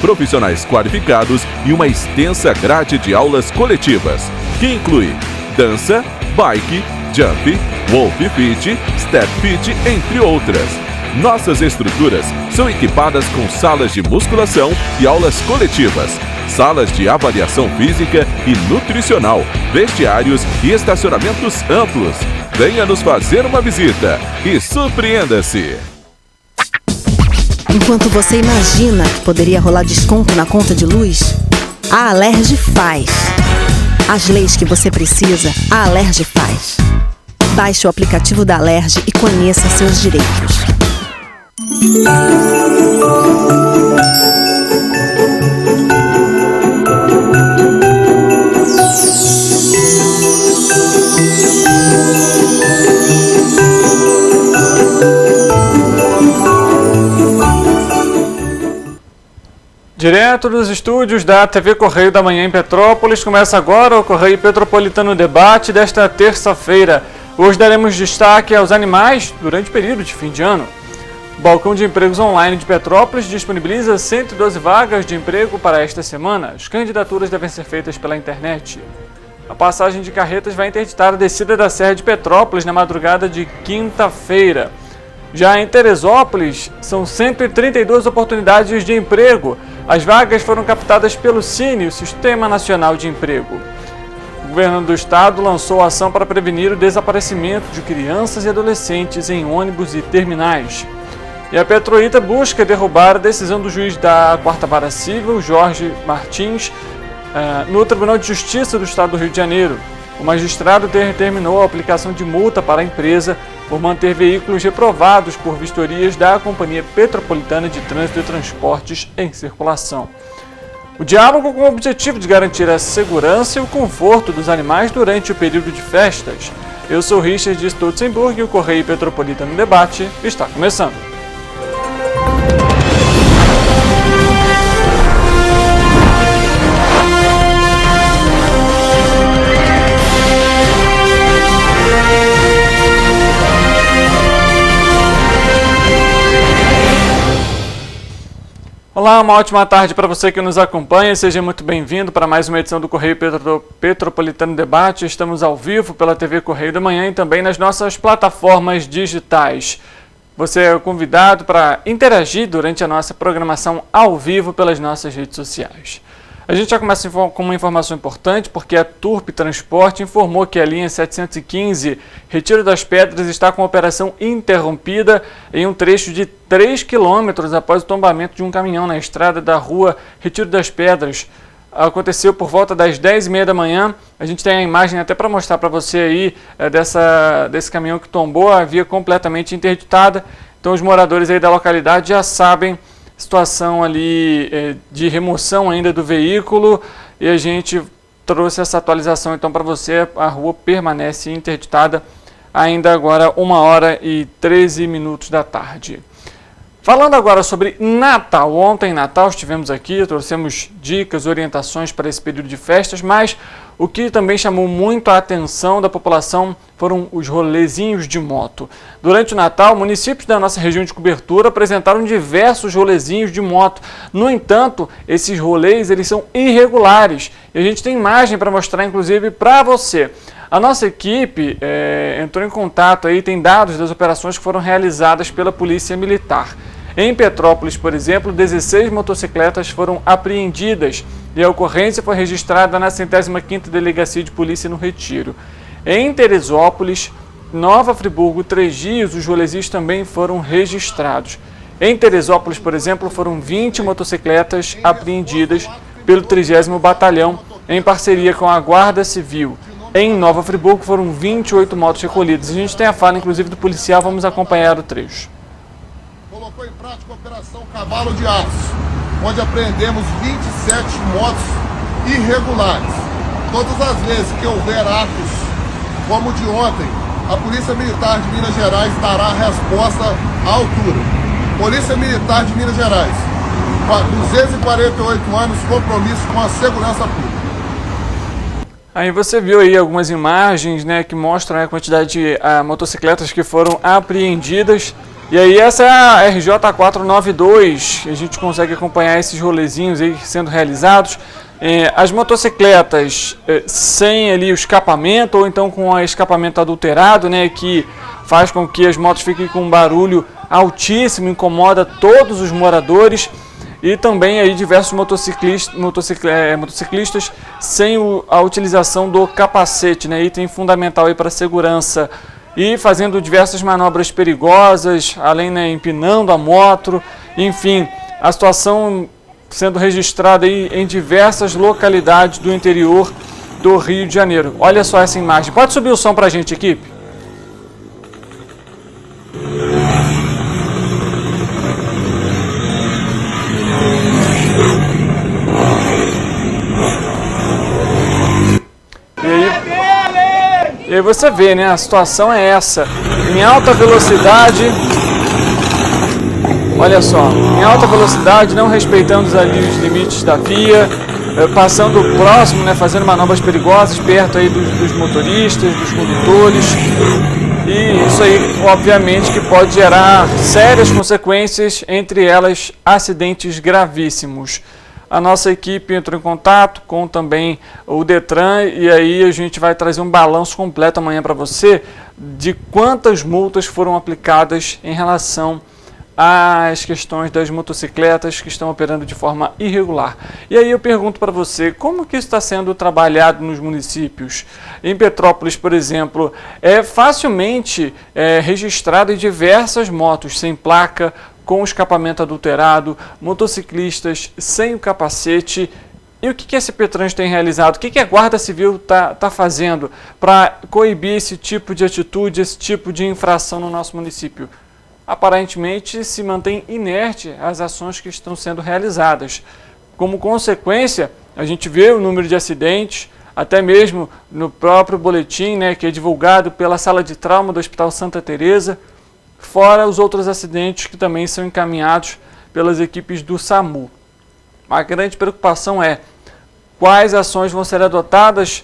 profissionais qualificados e uma extensa grade de aulas coletivas, que inclui dança, bike, jump, wolf fit, step fit, entre outras. Nossas estruturas são equipadas com salas de musculação e aulas coletivas, salas de avaliação física e nutricional, vestiários e estacionamentos amplos. Venha nos fazer uma visita e surpreenda-se! Enquanto você imagina que poderia rolar desconto na conta de luz, a Alerj faz. As leis que você precisa, a Alerj faz. Baixe o aplicativo da Alerj e conheça seus direitos. Direto dos estúdios da TV Correio da Manhã em Petrópolis, começa agora o Correio Petropolitano Debate desta terça-feira. Hoje daremos destaque aos animais durante o período de fim de ano. O Balcão de Empregos Online de Petrópolis disponibiliza 112 vagas de emprego para esta semana. As candidaturas devem ser feitas pela internet. A passagem de carretas vai interditar a descida da Serra de Petrópolis na madrugada de quinta-feira. Já em Teresópolis, são 132 oportunidades de emprego. As vagas foram captadas pelo Cine, o Sistema Nacional de Emprego. O governo do estado lançou ação para prevenir o desaparecimento de crianças e adolescentes em ônibus e terminais. E a Petroita busca derrubar a decisão do juiz da 4ª Vara Civil, Jorge Martins, no Tribunal de Justiça do Estado do Rio de Janeiro. O magistrado determinou a aplicação de multa para a empresa por manter veículos reprovados por vistorias da Companhia Petropolitana de Trânsito e Transportes em circulação. O diálogo com o objetivo de garantir a segurança e o conforto dos animais durante o período de festas. Eu sou Richard Stutzenburg e o Correio Petropolitano Debate está começando. Olá, uma ótima tarde para você que nos acompanha, seja muito bem-vindo para mais uma edição do Correio Petropolitano Debate. Estamos ao vivo pela TV Correio da Manhã e também nas nossas plataformas digitais. Você é convidado para interagir durante a nossa programação ao vivo pelas nossas redes sociais. A gente já começa com uma informação importante, porque a Turp Transporte informou que a linha 715 Retiro das Pedras está com a operação interrompida em um trecho de 3 quilômetros após o tombamento de um caminhão na estrada da rua Retiro das Pedras. Aconteceu por volta das 10h30 da manhã. A gente tem a imagem até para mostrar para você aí desse caminhão que tombou, a via completamente interditada. Então os moradores aí da localidade já sabem situação ali de remoção ainda do veículo e a gente trouxe essa atualização então para você. A rua permanece interditada ainda agora 1h13 da tarde. Falando agora sobre Natal, ontem Natal estivemos aqui, trouxemos dicas, orientações para esse período de festas, mas o que também chamou muito a atenção da população foram os rolezinhos de moto. Durante o Natal, municípios da nossa região de cobertura apresentaram diversos rolezinhos de moto. No entanto, esses rolês eles são irregulares e a gente tem imagem para mostrar inclusive para você. A nossa equipe entrou em contato aí, tem dados das operações que foram realizadas pela Polícia Militar. Em Petrópolis, por exemplo, 16 motocicletas foram apreendidas e a ocorrência foi registrada na 105ª Delegacia de Polícia no Retiro. Em Teresópolis, Nova Friburgo, Três Dias, os rolezinhos também foram registrados. Em Teresópolis, por exemplo, foram 20 motocicletas apreendidas pelo 30º Batalhão em parceria com a Guarda Civil. Em Nova Friburgo foram 28 motos recolhidas. A gente tem a fala, inclusive, do policial, vamos acompanhar o trecho. Colocou em prática a Operação Cavalo de Aço, onde apreendemos 27 motos irregulares. Todas as vezes que houver atos como o de ontem, a Polícia Militar de Minas Gerais dará a resposta à altura. Polícia Militar de Minas Gerais, 248 anos, compromisso com a segurança pública. Aí você viu aí algumas imagens, né, que mostram a quantidade de motocicletas que foram apreendidas. E aí essa é a RJ 492, a gente consegue acompanhar esses rolezinhos aí sendo realizados. As motocicletas sem ali o escapamento, ou então com o escapamento adulterado, né, que faz com que as motos fiquem com um barulho altíssimo, incomoda todos os moradores. E também aí diversos motociclistas sem a utilização do capacete, né, item fundamental aí para a segurança. E fazendo diversas manobras perigosas, além, né, empinando a moto, enfim, a situação sendo registrada aí em diversas localidades do interior do Rio de Janeiro. Olha só essa imagem. Pode subir o som para a gente, equipe? E aí você vê, né, a situação é essa, em alta velocidade, olha só, em alta velocidade, não respeitando ali os limites da via, passando próximo, né, fazendo manobras perigosas perto aí dos motoristas, dos condutores, e isso aí, obviamente, que pode gerar sérias consequências, entre elas acidentes gravíssimos. A nossa equipe entrou em contato com também o Detran e aí a gente vai trazer um balanço completo amanhã para você de quantas multas foram aplicadas em relação às questões das motocicletas que estão operando de forma irregular. E aí eu pergunto para você, como que isso está sendo trabalhado nos municípios? Em Petrópolis, por exemplo, é facilmente registrado em diversas motos sem placa, com escapamento adulterado, motociclistas sem o capacete. E o que a CPTrans tem realizado? O que a Guarda Civil está fazendo para coibir esse tipo de atitude, esse tipo de infração no nosso município? Aparentemente se mantém inerte as ações que estão sendo realizadas. Como consequência, a gente vê o número de acidentes, até mesmo no próprio boletim, né, que é divulgado pela Sala de Trauma do Hospital Santa Teresa, fora os outros acidentes que também são encaminhados pelas equipes do SAMU. A grande preocupação é quais ações vão ser adotadas,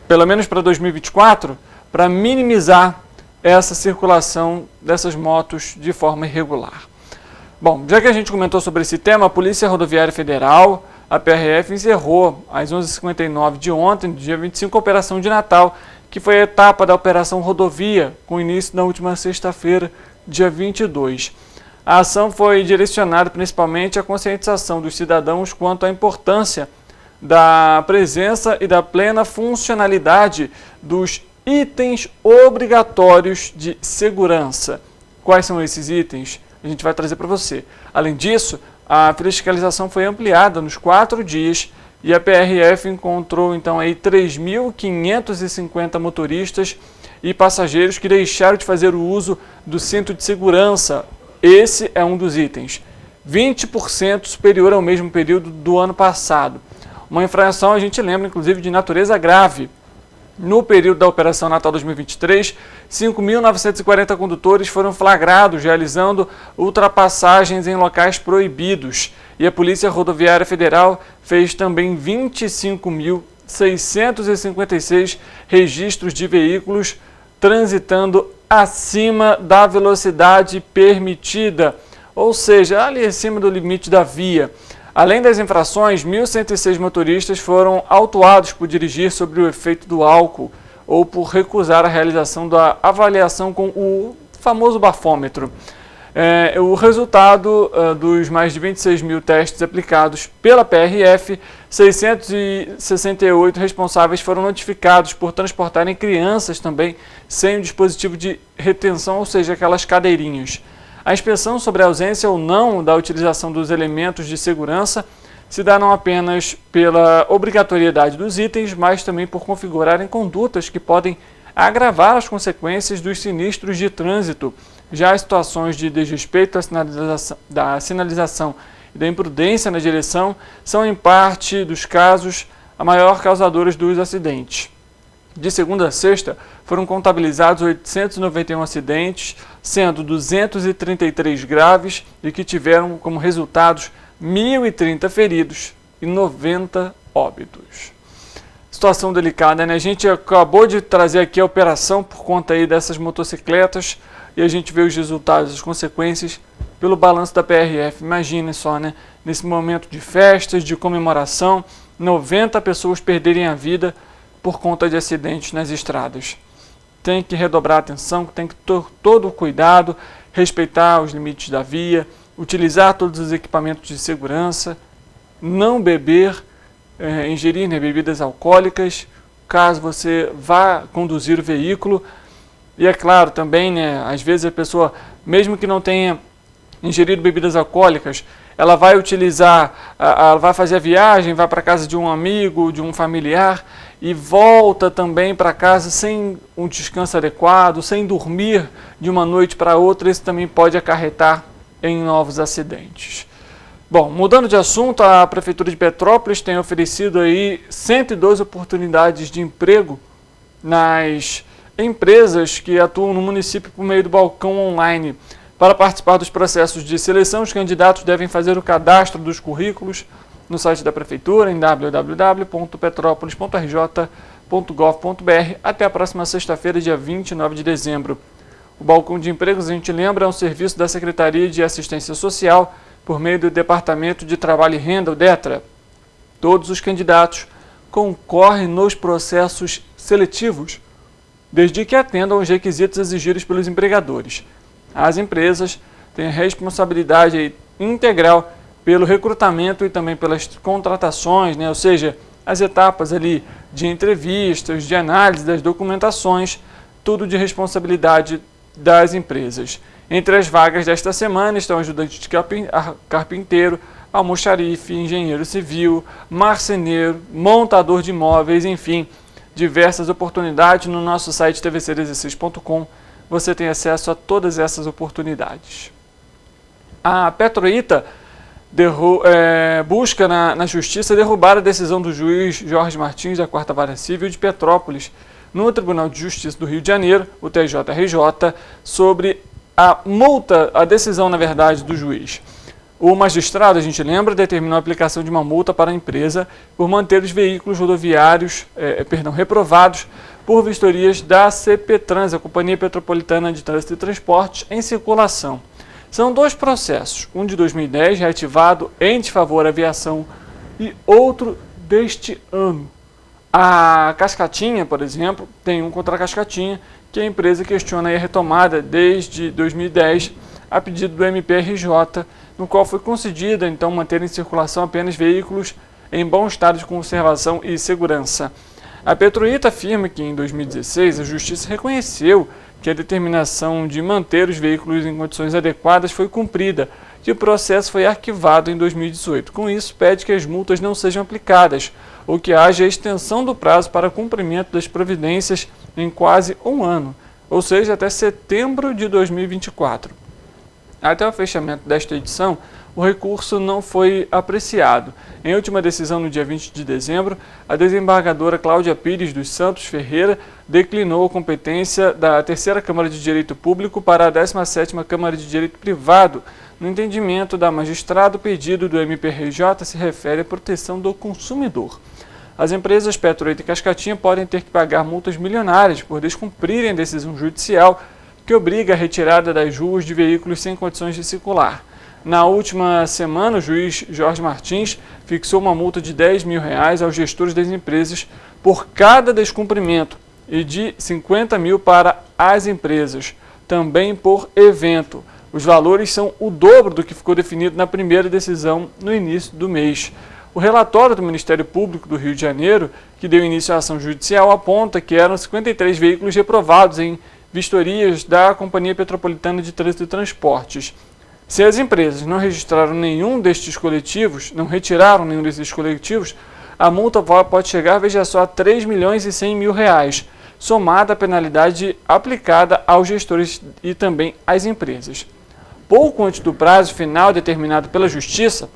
pelo menos para 2024, para minimizar essa circulação dessas motos de forma irregular. Bom, já que a gente comentou sobre esse tema, a Polícia Rodoviária Federal, a PRF, encerrou às 11h59 de ontem, dia 25, a Operação de Natal, que foi a etapa da Operação Rodovia, com início na última sexta-feira, dia 22. A ação foi direcionada principalmente à conscientização dos cidadãos quanto à importância da presença e da plena funcionalidade dos itens obrigatórios de segurança. Quais são esses itens? A gente vai trazer para você. Além disso, a fiscalização foi ampliada nos 4 dias e a PRF encontrou então aí 3.550 motoristas e passageiros que deixaram de fazer o uso do cinto de segurança. Esse é um dos itens, 20% superior ao mesmo período do ano passado. Uma infração, a gente lembra, inclusive, de natureza grave. No período da Operação Natal 2023, 5.940 condutores foram flagrados realizando ultrapassagens em locais proibidos. E a Polícia Rodoviária Federal fez também 25.656 registros de veículos transitando acima da velocidade permitida, ou seja, ali acima do limite da via. Além das infrações, 1.106 motoristas foram autuados por dirigir sob o efeito do álcool ou por recusar a realização da avaliação com o famoso bafômetro. O resultado dos mais de 26 mil testes aplicados pela PRF, 668 responsáveis foram notificados por transportarem crianças também sem o dispositivo de retenção, ou seja, aquelas cadeirinhas. A inspeção sobre a ausência ou não da utilização dos elementos de segurança se dá não apenas pela obrigatoriedade dos itens, mas também por configurarem condutas que podem agravar as consequências dos sinistros de trânsito. Já as situações de desrespeito da sinalização e da imprudência na direção são, em parte dos casos, a maior causadora dos acidentes. De segunda a sexta, foram contabilizados 891 acidentes, sendo 233 graves e que tiveram como resultados 1.030 feridos e 90 óbitos. Situação delicada, né? A gente acabou de trazer aqui a operação por conta aí dessas motocicletas e a gente vê os resultados, as consequências pelo balanço da PRF. Imagina só, né? Nesse momento de festas, de comemoração, 90 pessoas perderem a vida por conta de acidentes nas estradas. Tem que redobrar a atenção, tem que ter todo o cuidado, respeitar os limites da via, utilizar todos os equipamentos de segurança, não beber, ingerir, né, bebidas alcoólicas, caso você vá conduzir o veículo. E é claro também, né, às vezes a pessoa, mesmo que não tenha ingerido bebidas alcoólicas, ela vai utilizar, ela vai fazer a viagem, vai para casa de um amigo, de um familiar e volta também para casa sem um descanso adequado, sem dormir de uma noite para outra. Isso também pode acarretar em novos acidentes. Bom, mudando de assunto, a Prefeitura de Petrópolis tem oferecido aí 112 oportunidades de emprego nas empresas que atuam no município por meio do balcão online. Para participar dos processos de seleção, os candidatos devem fazer o cadastro dos currículos no site da Prefeitura, em www.petropolis.rj.gov.br, até a próxima sexta-feira, dia 29 de dezembro. O Balcão de Empregos, a gente lembra, é um serviço da Secretaria de Assistência Social por meio do Departamento de Trabalho e Renda, o DETRA. Todos os candidatos concorrem nos processos seletivos, desde que atendam aos requisitos exigidos pelos empregadores. As empresas têm a responsabilidade integral pelo recrutamento e também pelas contratações, né? Ou seja, as etapas ali de entrevistas, de análise das documentações, tudo de responsabilidade das empresas. Entre as vagas desta semana estão ajudante de carpinteiro, almoxarife, engenheiro civil, marceneiro, montador de imóveis, enfim, diversas oportunidades. No nosso site tvc16.com você tem acesso a todas essas oportunidades. A Petroita busca na Justiça derrubar a decisão do juiz Jorge Martins da 4ª Vara Civil de Petrópolis no Tribunal de Justiça do Rio de Janeiro, o TJRJ, sobre a multa, a decisão, na verdade, do juiz. O magistrado, a gente lembra, determinou a aplicação de uma multa para a empresa por manter os veículos rodoviários, reprovados por vistorias da CPTrans, a Companhia Petropolitana de Trânsito e Transportes, em circulação. São dois processos, um de 2010, reativado em desfavor à aviação, e outro deste ano. A Cascatinha, por exemplo, tem um contra a Cascatinha, que a empresa questiona a retomada desde 2010, a pedido do MPRJ, no qual foi concedida, então, manter em circulação apenas veículos em bom estado de conservação e segurança. A Petroita afirma que, em 2016, a Justiça reconheceu que a determinação de manter os veículos em condições adequadas foi cumprida e o processo foi arquivado em 2018. Com isso, pede que as multas não sejam aplicadas ou que haja extensão do prazo para cumprimento das providências em quase um ano, ou seja, até setembro de 2024. Até o fechamento desta edição, o recurso não foi apreciado. Em última decisão, no dia 20 de dezembro, a desembargadora Cláudia Pires dos Santos Ferreira declinou a competência da 3ª Câmara de Direito Público para a 17ª Câmara de Direito Privado. No entendimento da magistrada, o pedido do MPRJ se refere à proteção do consumidor. As empresas Petroita e Cascatinha podem ter que pagar multas milionárias por descumprirem a decisão judicial que obriga a retirada das ruas de veículos sem condições de circular. Na última semana, o juiz Jorge Martins fixou uma multa de R$10 mil aos gestores das empresas por cada descumprimento e de R$50 mil para as empresas, também por evento. Os valores são o dobro do que ficou definido na primeira decisão no início do mês. O relatório do Ministério Público do Rio de Janeiro, que deu início à ação judicial, aponta que eram 53 veículos reprovados em vistorias da Companhia Petropolitana de Trânsito e Transportes. Se as empresas não registraram nenhum destes coletivos, não retiraram nenhum desses coletivos, a multa pode chegar, veja só, a R$3.100.000, somada à penalidade aplicada aos gestores e também às empresas. Pouco antes do prazo final determinado pela Justiça,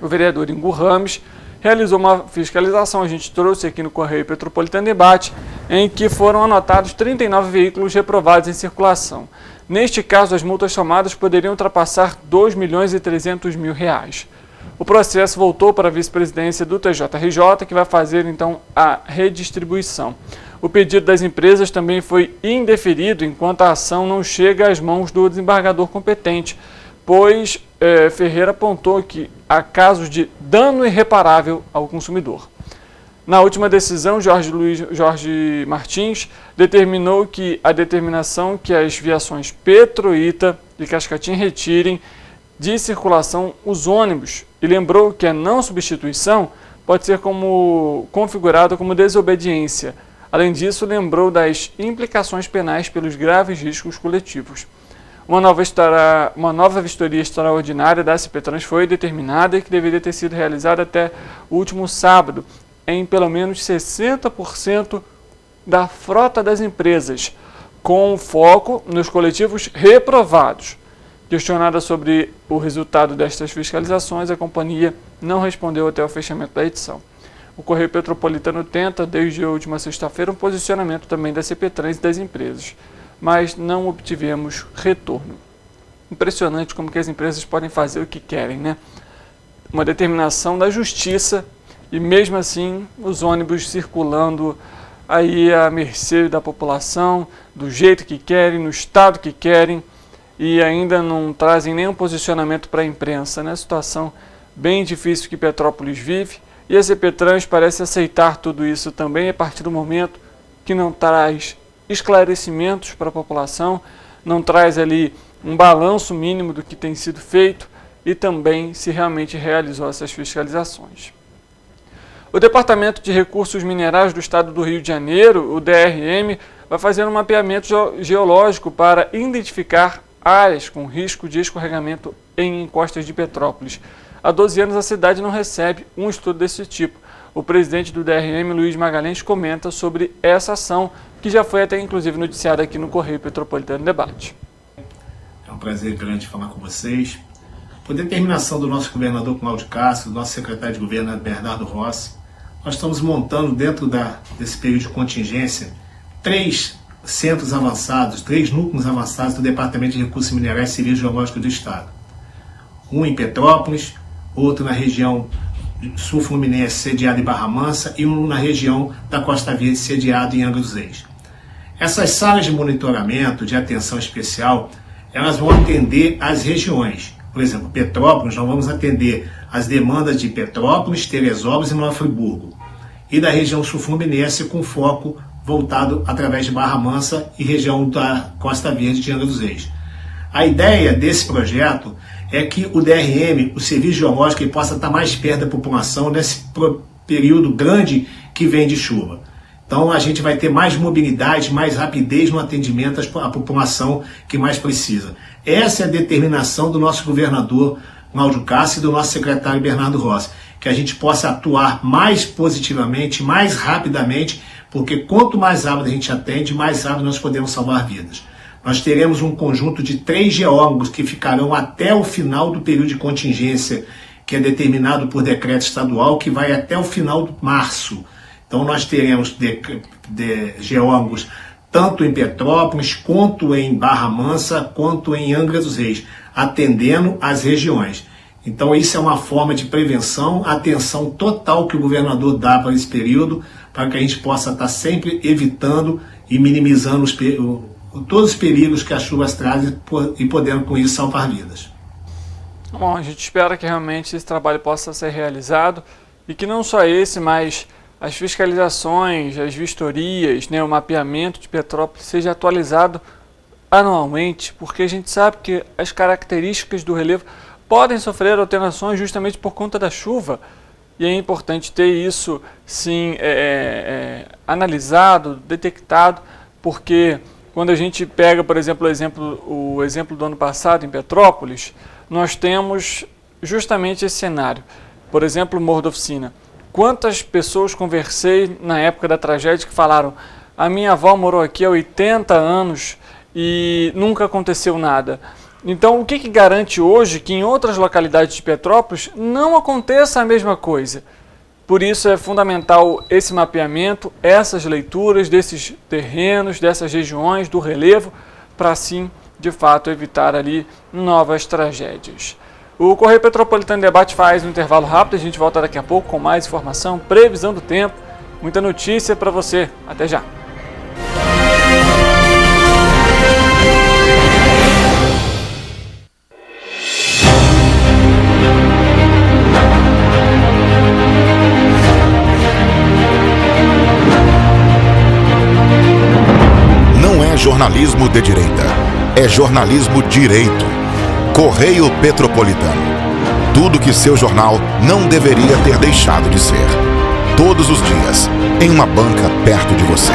o vereador Ingo Rames realizou uma fiscalização, a gente trouxe aqui no Correio Petropolitano Debate, em que foram anotados 39 veículos reprovados em circulação. Neste caso, as multas somadas poderiam ultrapassar R$2.300.000. O processo voltou para a vice-presidência do TJRJ, que vai fazer então a redistribuição. O pedido das empresas também foi indeferido enquanto a ação não chega às mãos do desembargador competente, pois Ferreira apontou que há casos de dano irreparável ao consumidor. Na última decisão, Jorge Martins determinou que a determinação que as viações Petro, Ita e Cascatim retirem de circulação os ônibus e lembrou que a não substituição pode ser configurada como desobediência. Além disso, lembrou das implicações penais pelos graves riscos coletivos. Uma nova vistoria extraordinária da CPTrans foi determinada e que deveria ter sido realizada até o último sábado, em pelo menos 60% da frota das empresas, com foco nos coletivos reprovados. Questionada sobre o resultado destas fiscalizações, a companhia não respondeu até o fechamento da edição. O Correio Petropolitano tenta, desde a última sexta-feira, um posicionamento também da CPTrans e das empresas, mas não obtivemos retorno. Impressionante como que as empresas podem fazer o que querem, né? Uma determinação da justiça e mesmo assim os ônibus circulando aí à mercê da população, do jeito que querem, no estado que querem, e ainda não trazem nenhum posicionamento para a imprensa, né? Situação bem difícil que Petrópolis vive, e a CPTrans parece aceitar tudo isso também a partir do momento que não traz esclarecimentos para a população, não traz ali um balanço mínimo do que tem sido feito e também se realmente realizou essas fiscalizações. O Departamento de Recursos Minerais do Estado do Rio de Janeiro, o DRM, vai fazer um mapeamento geológico para identificar áreas com risco de escorregamento em encostas de Petrópolis. Há 12 anos a cidade não recebe um estudo desse tipo. O presidente do DRM, Luiz Magalhães, comenta sobre essa ação, que já foi até inclusive noticiada aqui no Correio Petropolitano Debate. É um prazer grande falar com vocês. Por determinação do nosso governador Cláudio Castro, do nosso secretário de governo Bernardo Rossi, nós estamos montando dentro desse período de contingência 3 centros avançados, 3 núcleos avançados do Departamento de Recursos Minerais e Serviços Geológicos do Estado. Um em Petrópolis, outro na região sul-fluminense, sediado em Barra Mansa, e um na região da Costa Verde, sediado em Angra dos Reis. Essas salas de monitoramento, de atenção especial, elas vão atender as regiões. Por exemplo, Petrópolis, nós vamos atender as demandas de Petrópolis, Teresópolis e Nova Friburgo. E da região sul-fluminense com foco voltado através de Barra Mansa e região da Costa Verde de Angra dos Reis. A ideia desse projeto é que o DRM, o Serviço Geológico, ele possa estar mais perto da população nesse período grande que vem de chuva. Então a gente vai ter mais mobilidade, mais rapidez no atendimento à população que mais precisa. Essa é a determinação do nosso governador Cláudio Castro e do nosso secretário Bernardo Rossi, que a gente possa atuar mais positivamente, mais rapidamente, porque quanto mais rápido a gente atende, mais rápido nós podemos salvar vidas. Nós teremos um conjunto de 3 geólogos que ficarão até o final do período de contingência, que é determinado por decreto estadual, que vai até o final de março. Então nós teremos geólogos tanto em Petrópolis, quanto em Barra Mansa, quanto em Angra dos Reis, atendendo as regiões. Então isso é uma forma de prevenção, atenção total que o governador dá para esse período, para que a gente possa estar sempre evitando e minimizando todos os perigos que as chuvas trazem e podendo com isso salvar vidas. Bom, a gente espera que realmente esse trabalho possa ser realizado e que não só esse, mas as fiscalizações, as vistorias, né, o mapeamento de Petrópolis seja atualizado anualmente, porque a gente sabe que as características do relevo podem sofrer alterações justamente por conta da chuva, e é importante ter isso sim analisado, detectado, porque quando a gente pega, por exemplo, o exemplo do ano passado em Petrópolis, nós temos justamente esse cenário. Por exemplo, o Morro da Oficina. Quantas pessoas conversei na época da tragédia que falaram: a minha avó morou aqui há 80 anos e nunca aconteceu nada. Então, o que garante hoje que em outras localidades de Petrópolis não aconteça a mesma coisa? Por isso é fundamental esse mapeamento, essas leituras desses terrenos, dessas regiões, do relevo, para assim, de fato, evitar ali novas tragédias. O Correio Petropolitano Debate faz um intervalo rápido, a gente volta daqui a pouco com mais informação, previsão do tempo, muita notícia para você. Até já! jornalismo de direita. É jornalismo direito. Correio Petropolitano. Tudo que seu jornal não deveria ter deixado de ser. Todos os dias, em uma banca perto de você.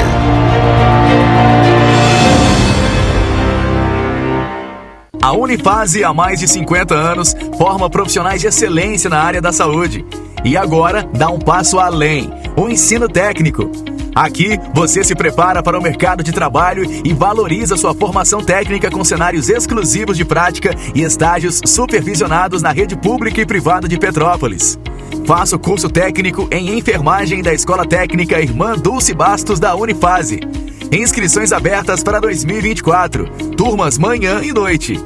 A Unifase, há mais de 50 anos, forma profissionais de excelência na área da saúde. E agora dá um passo além, o ensino técnico. Aqui, você se prepara para o mercado de trabalho e valoriza sua formação técnica com cenários exclusivos de prática e estágios supervisionados na rede pública e privada de Petrópolis. Faça o curso técnico em enfermagem da Escola Técnica Irmã Dulce Bastos da Unifase. Inscrições abertas para 2024. Turmas manhã e noite.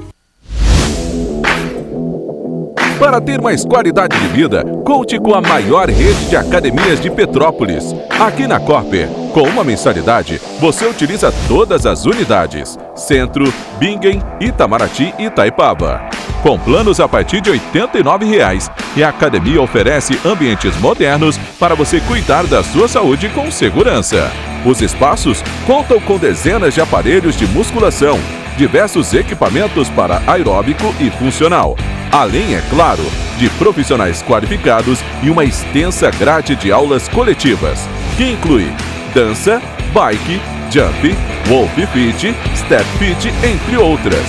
Para ter mais qualidade de vida, conte com a maior rede de academias de Petrópolis. Aqui na Corper, com uma mensalidade, você utiliza todas as unidades: Centro, Bingen, Itamaraty e Itaipava. Com planos a partir de R$ 89,00, e a academia oferece ambientes modernos para você cuidar da sua saúde com segurança. Os espaços contam com dezenas de aparelhos de musculação, diversos equipamentos para aeróbico e funcional, além, é claro, de profissionais qualificados e uma extensa grade de aulas coletivas, que inclui dança, bike, jump, wolf fit, step fit, entre outras.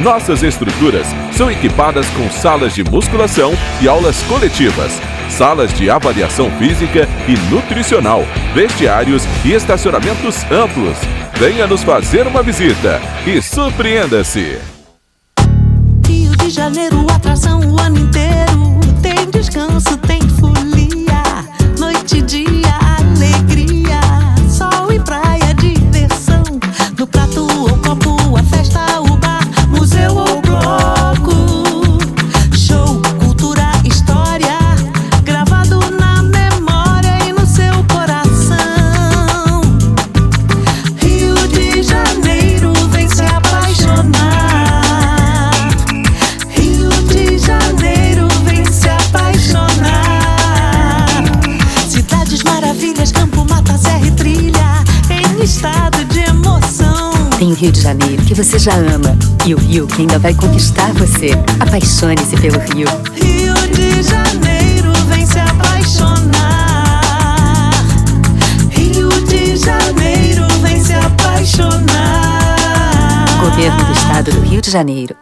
Nossas estruturas são equipadas com salas de musculação e aulas coletivas, salas de avaliação física e nutricional, vestiários e estacionamentos amplos. Venha nos fazer uma visita e surpreenda-se! Rio de Janeiro, atração o ano inteiro. Tem descanso, tem folia, noite e dia, alegria, sol e praia, diversão. No prato ou copo, a festa, o bar, museu ou bloco. Show, cultura, história, gravado na memória e no seu coração. Rio de Janeiro, vem se apaixonar. Rio de Janeiro, vem se apaixonar. Cidades maravilhas, campo, mata, serra e trilha, em estado de emoção. Tem o Rio de Janeiro, que você já ama, e o Rio, que ainda vai conquistar você. Apaixone-se pelo Rio. Rio de Janeiro, vem se apaixonar. Rio de Janeiro, vem se apaixonar. Governo do Estado do Rio de Janeiro.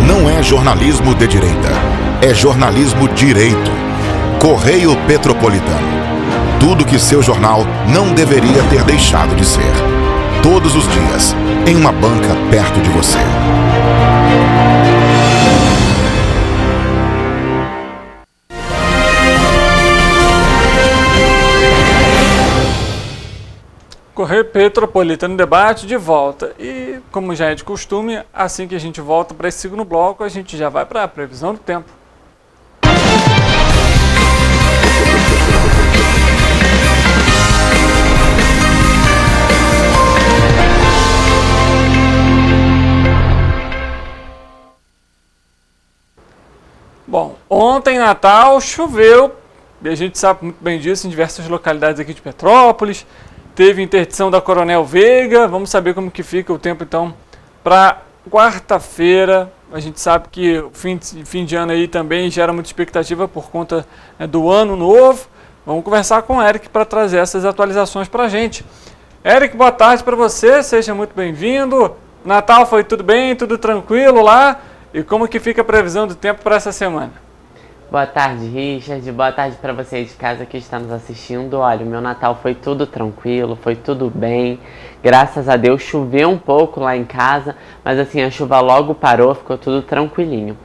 Não é jornalismo de direita. É jornalismo direito. Correio Petropolitano. Tudo que seu jornal não deveria ter deixado de ser. Todos os dias, em uma banca perto de você. Correio Petropolitano Debate de volta. E, como já é de costume, assim que a gente volta para esse segundo bloco, a gente já vai para a previsão do tempo. Bom, ontem, Natal, choveu, e a gente sabe muito bem disso, em diversas localidades aqui de Petrópolis. Teve interdição da Coronel Veiga. Vamos saber como que fica o tempo, então, para quarta-feira. A gente sabe que o fim de ano aí também gera muita expectativa por conta do ano novo. Vamos conversar com o Eric para trazer essas atualizações para a gente. Eric, boa tarde para você, seja muito bem-vindo. Natal foi tudo bem, tudo tranquilo lá? E como que fica a previsão do tempo para essa semana? Boa tarde, Richard. Boa tarde para você de casa que está nos assistindo. Olha, o meu Natal foi tudo tranquilo, foi tudo bem. Graças a Deus, choveu um pouco lá em casa, mas assim, a chuva logo parou, ficou tudo tranquilinho.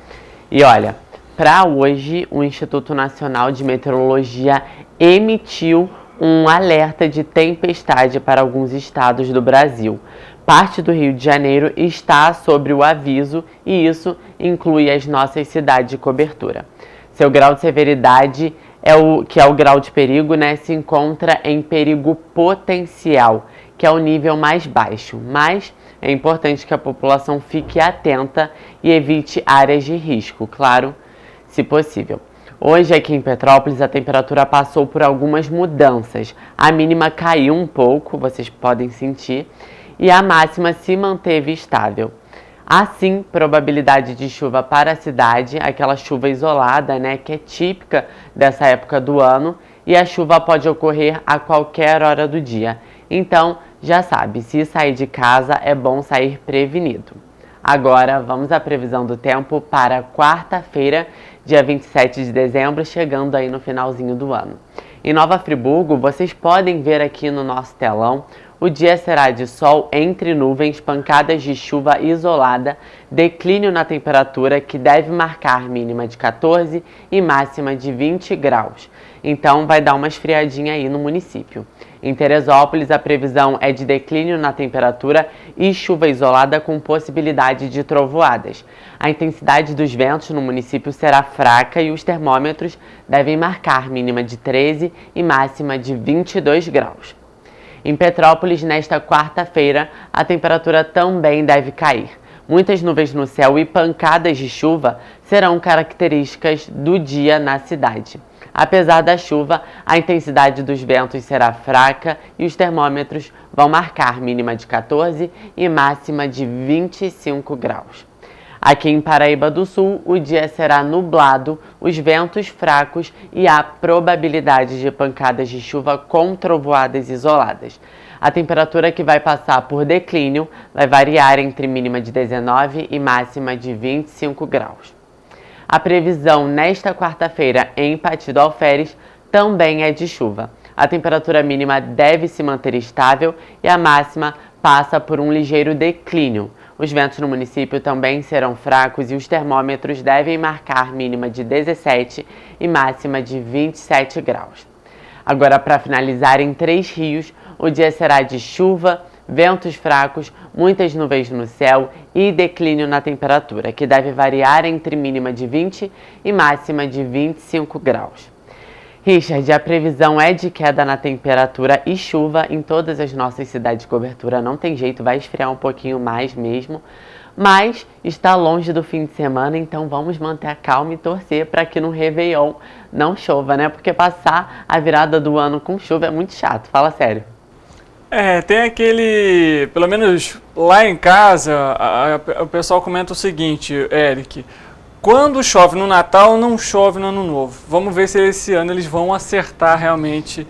E olha, para hoje, o Instituto Nacional de Meteorologia emitiu um alerta de tempestade para alguns estados do Brasil. Parte do Rio de Janeiro está sobre o aviso e isso inclui as nossas cidades de cobertura. Seu grau de severidade, que é o grau de perigo, né, se encontra em perigo potencial, que é o nível mais baixo. Mas é importante que a população fique atenta e evite áreas de risco, claro, se possível. Hoje aqui em Petrópolis a temperatura passou por algumas mudanças. A mínima caiu um pouco, vocês podem sentir, e a máxima se manteve estável. Assim, probabilidade de chuva para a cidade, aquela chuva isolada, né, que é típica dessa época do ano, e a chuva pode ocorrer a qualquer hora do dia. Então, já sabe, se sair de casa é bom sair prevenido. Agora, vamos à previsão do tempo para quarta-feira, dia 27 de dezembro, chegando aí no finalzinho do ano. Em Nova Friburgo, vocês podem ver aqui no nosso telão, o dia será de sol entre nuvens, pancadas de chuva isolada, declínio na temperatura que deve marcar mínima de 14 e máxima de 20 graus. Então vai dar uma esfriadinha aí no município. Em Teresópolis, a previsão é de declínio na temperatura e chuva isolada com possibilidade de trovoadas. A intensidade dos ventos no município será fraca e os termômetros devem marcar mínima de 13 e máxima de 22 graus. Em Petrópolis, nesta quarta-feira, a temperatura também deve cair. Muitas nuvens no céu e pancadas de chuva serão características do dia na cidade. Apesar da chuva, a intensidade dos ventos será fraca e os termômetros vão marcar mínima de 14 e máxima de 25 graus. Aqui em Paraíba do Sul, o dia será nublado, os ventos fracos e há probabilidade de pancadas de chuva com trovoadas isoladas. A temperatura que vai passar por declínio vai variar entre mínima de 19 e máxima de 25 graus. A previsão nesta quarta-feira em Pati do Alferes também é de chuva. A temperatura mínima deve se manter estável e a máxima passa por um ligeiro declínio. Os ventos no município também serão fracos e os termômetros devem marcar mínima de 17 e máxima de 27 graus. Agora, para finalizar, em Três Rios, o dia será de chuva, ventos fracos, muitas nuvens no céu e declínio na temperatura, que deve variar entre mínima de 20 e máxima de 25 graus. Richard, a previsão é de queda na temperatura e chuva em todas as nossas cidades de cobertura. Não tem jeito, vai esfriar um pouquinho mais mesmo, mas está longe do fim de semana, então vamos manter a calma e torcer para que no Réveillon não chova, né? Porque passar a virada do ano com chuva é muito chato, fala sério. Tem aquele, pelo menos lá em casa, o pessoal comenta o seguinte, Eric, quando chove no Natal, não chove no Ano Novo. Vamos ver se esse ano eles vão acertar realmente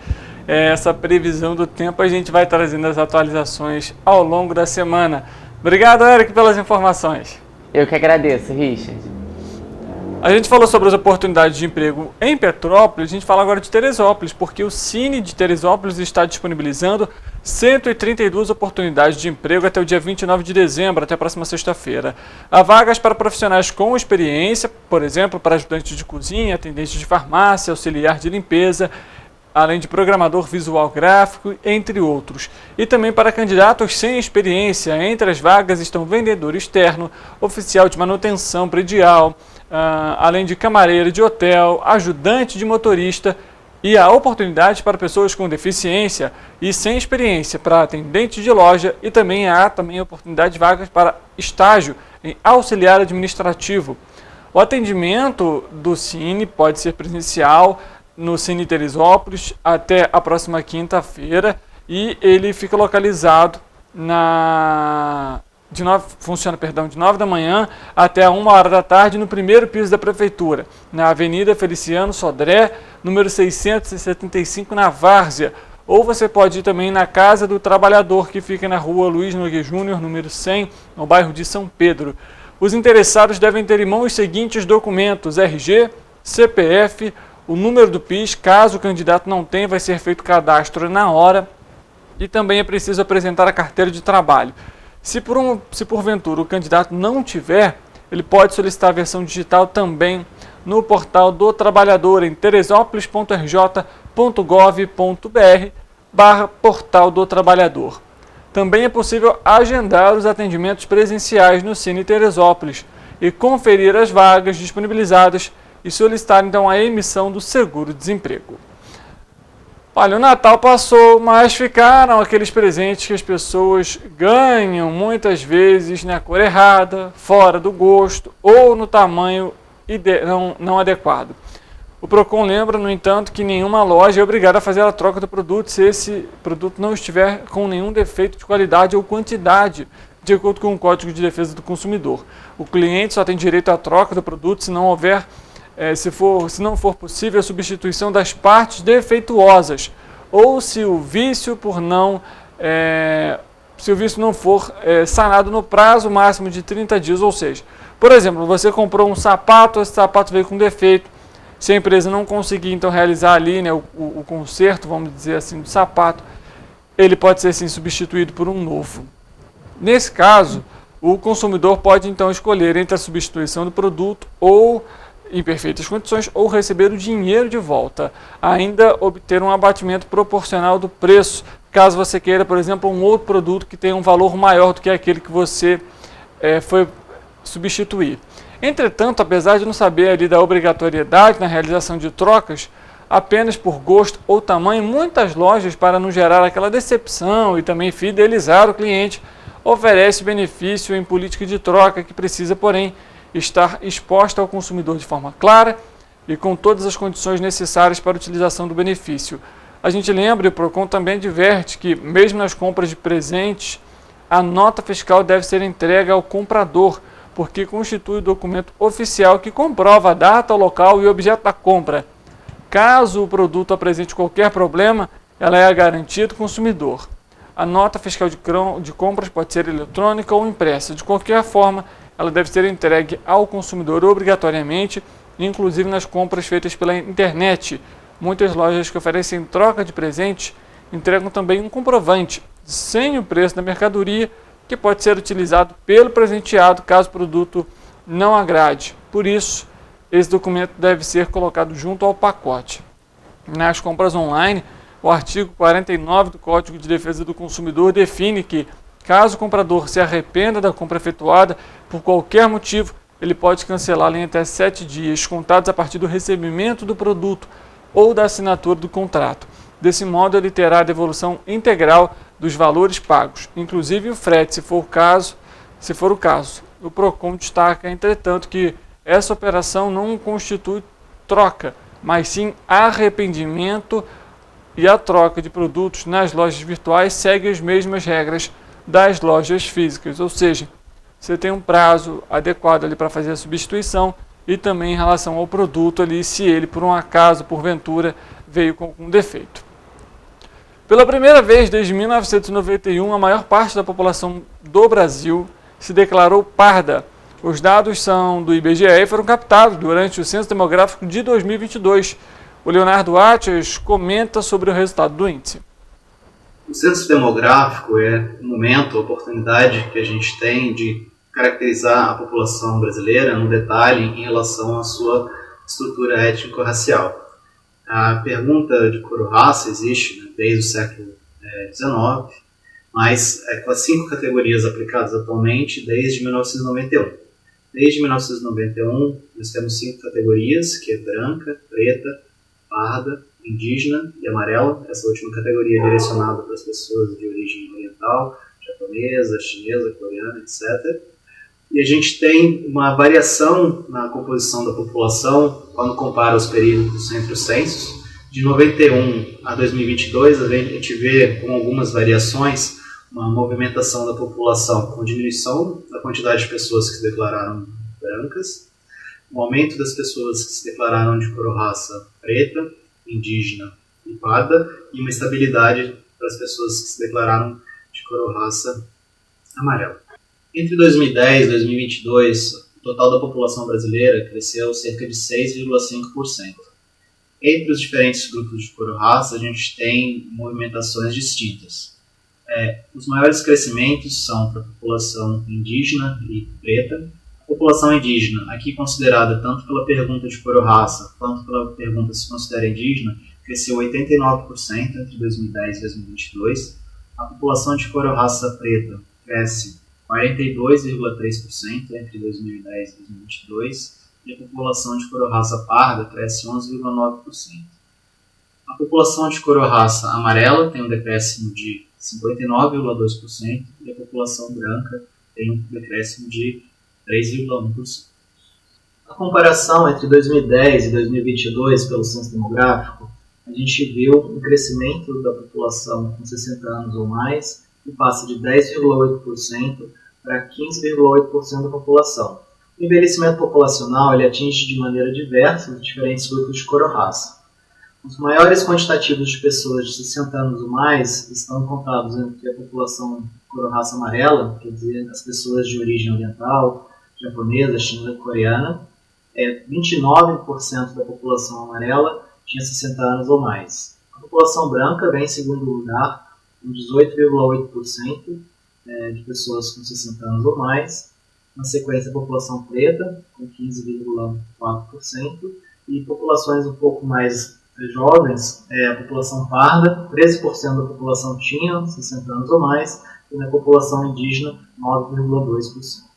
essa previsão do tempo. A gente vai trazendo as atualizações ao longo da semana. Obrigado, Eric, pelas informações. Eu que agradeço, Richard. A gente falou sobre as oportunidades de emprego em Petrópolis, a gente fala agora de Teresópolis, porque o Cine de Teresópolis está disponibilizando 132 oportunidades de emprego até o dia 29 de dezembro, até a próxima sexta-feira. Há vagas para profissionais com experiência, por exemplo, para ajudantes de cozinha, atendentes de farmácia, auxiliar de limpeza, além de programador visual gráfico, entre outros. E também para candidatos sem experiência. Entre as vagas estão vendedor externo, oficial de manutenção predial, além de camareira de hotel, ajudante de motorista, e a oportunidade para pessoas com deficiência e sem experiência para atendente de loja, e também há oportunidade de vagas para estágio em auxiliar administrativo. O atendimento do Cine pode ser presencial no Cine Teresópolis até a próxima quinta-feira e ele fica localizado funciona de 9 da manhã até 1 hora da tarde no primeiro piso da Prefeitura, na Avenida Feliciano Sodré, número 675, na Várzea. Ou você pode ir também na Casa do Trabalhador, que fica na Rua Luiz Nogueira Júnior, número 100, no bairro de São Pedro. Os interessados devem ter em mão os seguintes documentos: RG, CPF, o número do PIS. Caso o candidato não tenha, vai ser feito cadastro na hora. E também é preciso apresentar a carteira de trabalho. Se porventura o candidato não tiver, ele pode solicitar a versão digital também no portal do trabalhador em teresópolis.rj.gov.br/portal do trabalhador. Também é possível agendar os atendimentos presenciais no Cine Teresópolis e conferir as vagas disponibilizadas e solicitar então a emissão do seguro-desemprego. Olha, o Natal passou, mas ficaram aqueles presentes que as pessoas ganham muitas vezes na cor errada, fora do gosto ou no tamanho não adequado. O Procon lembra, no entanto, que nenhuma loja é obrigada a fazer a troca do produto se esse produto não estiver com nenhum defeito de qualidade ou quantidade, de acordo com o Código de Defesa do Consumidor. O cliente só tem direito à troca do produto se não houver se não for possível a substituição das partes defeituosas ou se o vício não for sanado no prazo máximo de 30 dias, ou seja, por exemplo, você comprou um sapato, esse sapato veio com defeito, se a empresa não conseguir então realizar ali, né, o conserto, vamos dizer assim, do sapato, ele pode ser sim substituído por um novo. Nesse caso, o consumidor pode então escolher entre a substituição do produto ou em perfeitas condições ou receber o dinheiro de volta, ainda obter um abatimento proporcional do preço, caso você queira, por exemplo, um outro produto que tenha um valor maior do que aquele que você foi substituir. Entretanto, apesar de não saber ali da obrigatoriedade na realização de trocas, apenas por gosto ou tamanho, muitas lojas, para não gerar aquela decepção e também fidelizar o cliente, oferece benefício em política de troca que precisa, porém, estar exposta ao consumidor de forma clara e com todas as condições necessárias para a utilização do benefício. A gente lembra, e o Procon também adverte que, mesmo nas compras de presentes, a nota fiscal deve ser entregue ao comprador, porque constitui o documento oficial que comprova a data, o local e o objeto da compra. Caso o produto apresente qualquer problema, ela é a garantia do consumidor. A nota fiscal de compras pode ser eletrônica ou impressa. De qualquer forma, ela deve ser entregue ao consumidor obrigatoriamente, inclusive nas compras feitas pela internet. Muitas lojas que oferecem troca de presentes entregam também um comprovante, sem o preço da mercadoria, que pode ser utilizado pelo presenteado caso o produto não agrade. Por isso, esse documento deve ser colocado junto ao pacote. Nas compras online, o artigo 49 do Código de Defesa do Consumidor define que, caso o comprador se arrependa da compra efetuada por qualquer motivo, ele pode cancelá-la em até 7 dias, contados a partir do recebimento do produto ou da assinatura do contrato. Desse modo, ele terá a devolução integral dos valores pagos, inclusive o frete, se for o caso. O Procon destaca, entretanto, que essa operação não constitui troca, mas sim arrependimento, e a troca de produtos nas lojas virtuais segue as mesmas regras das lojas físicas, ou seja, você tem um prazo adequado ali para fazer a substituição e também em relação ao produto ali, se ele por um acaso, porventura, veio com algum defeito. Pela primeira vez desde 1991, a maior parte da população do Brasil se declarou parda. Os dados são do IBGE e foram captados durante o Censo Demográfico de 2022. O Leonardo Attias comenta sobre o resultado do índice. O censo demográfico é um momento, a oportunidade que a gente tem de caracterizar a população brasileira no detalhe em relação à sua estrutura étnico-racial. A pergunta de cor ou raça existe, né, desde o século XIX, mas com as 5 categorias aplicadas atualmente desde 1991. Desde 1991, nós temos 5 categorias, que é branca, preta, parda, indígena e amarela. Essa última categoria é direcionada para as pessoas de origem oriental, japonesa, chinesa, coreana, etc. E a gente tem uma variação na composição da população quando compara os períodos entre os censos. De 91 a 2022, a gente vê com algumas variações uma movimentação da população com diminuição da quantidade de pessoas que se declararam brancas, um aumento das pessoas que se declararam de cor ou raça preta, indígena e parda, e uma estabilidade para as pessoas que se declararam de cor ou raça amarela. Entre 2010 e 2022, o total da população brasileira cresceu cerca de 6,5%. Entre os diferentes grupos de cor ou raça, a gente tem movimentações distintas. Os maiores crescimentos são para a população indígena e preta. A população indígena, aqui considerada tanto pela pergunta de cor ou raça, quanto pela pergunta se considera indígena, cresceu 89% entre 2010 e 2022. A população de cor ou raça preta cresce 42,3% entre 2010 e 2022, e a população de cor ou raça parda cresce 11,9%. A população de cor-ou-raça amarela tem um decréscimo de 59,2% e a população branca tem um decréscimo de 3,1%. A comparação entre 2010 e 2022 pelo censo demográfico, a gente viu um crescimento da população com 60 anos ou mais, que passa de 10,8% para 15,8% da população. O envelhecimento populacional ele atinge de maneira diversa os diferentes grupos de cor-ou-raça. Os maiores quantitativos de pessoas de 60 anos ou mais estão contados entre a população cor-ou-raça amarela, quer dizer, as pessoas de origem oriental, japonesa, chinesa e coreana. 29% da população amarela tinha 60 anos ou mais. A população branca vem em segundo lugar, com 18,8% de pessoas com 60 anos ou mais. Na sequência, a população preta, com 15,4%. E populações um pouco mais jovens, a população parda, 13% da população tinha 60 anos ou mais. E na população indígena, 9,2%.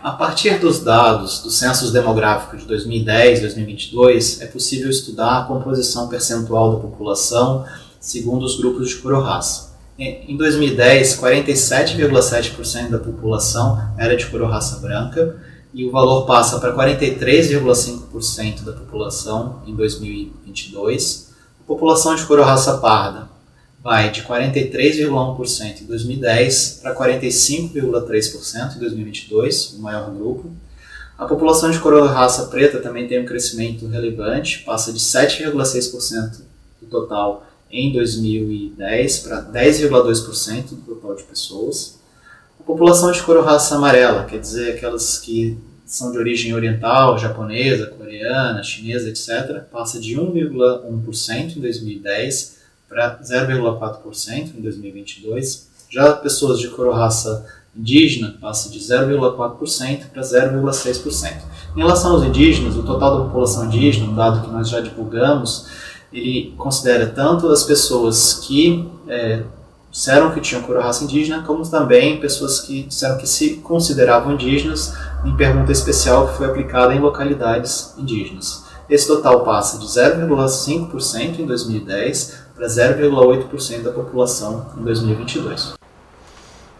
A partir dos dados do Censo Demográfico de 2010 e 2022, é possível estudar a composição percentual da população segundo os grupos de cor-ou-raça. Em 2010, 47,7% da população era de cor-ou-raça branca e o valor passa para 43,5% da população em 2022. A população de cor-ou-raça parda vai de 43,1% em 2010 para 45,3% em 2022, o maior grupo. A população de cor-ou-raça preta também tem um crescimento relevante, passa de 7,6% do total em 2010 para 10,2% do total de pessoas. A população de cor-ou-raça amarela, quer dizer, aquelas que são de origem oriental, japonesa, coreana, chinesa, etc., passa de 1,1% em 2010 para 0,4% em 2022. Já pessoas de cor-ou-raça indígena passa de 0,4% para 0,6%. Em relação aos indígenas, o total da população indígena, um dado que nós já divulgamos, ele considera tanto as pessoas que disseram que tinham cor-ou-raça indígena, como também pessoas que disseram que se consideravam indígenas, em pergunta especial que foi aplicada em localidades indígenas. Esse total passa de 0,5% em 2010 para 0,8% da população em 2022.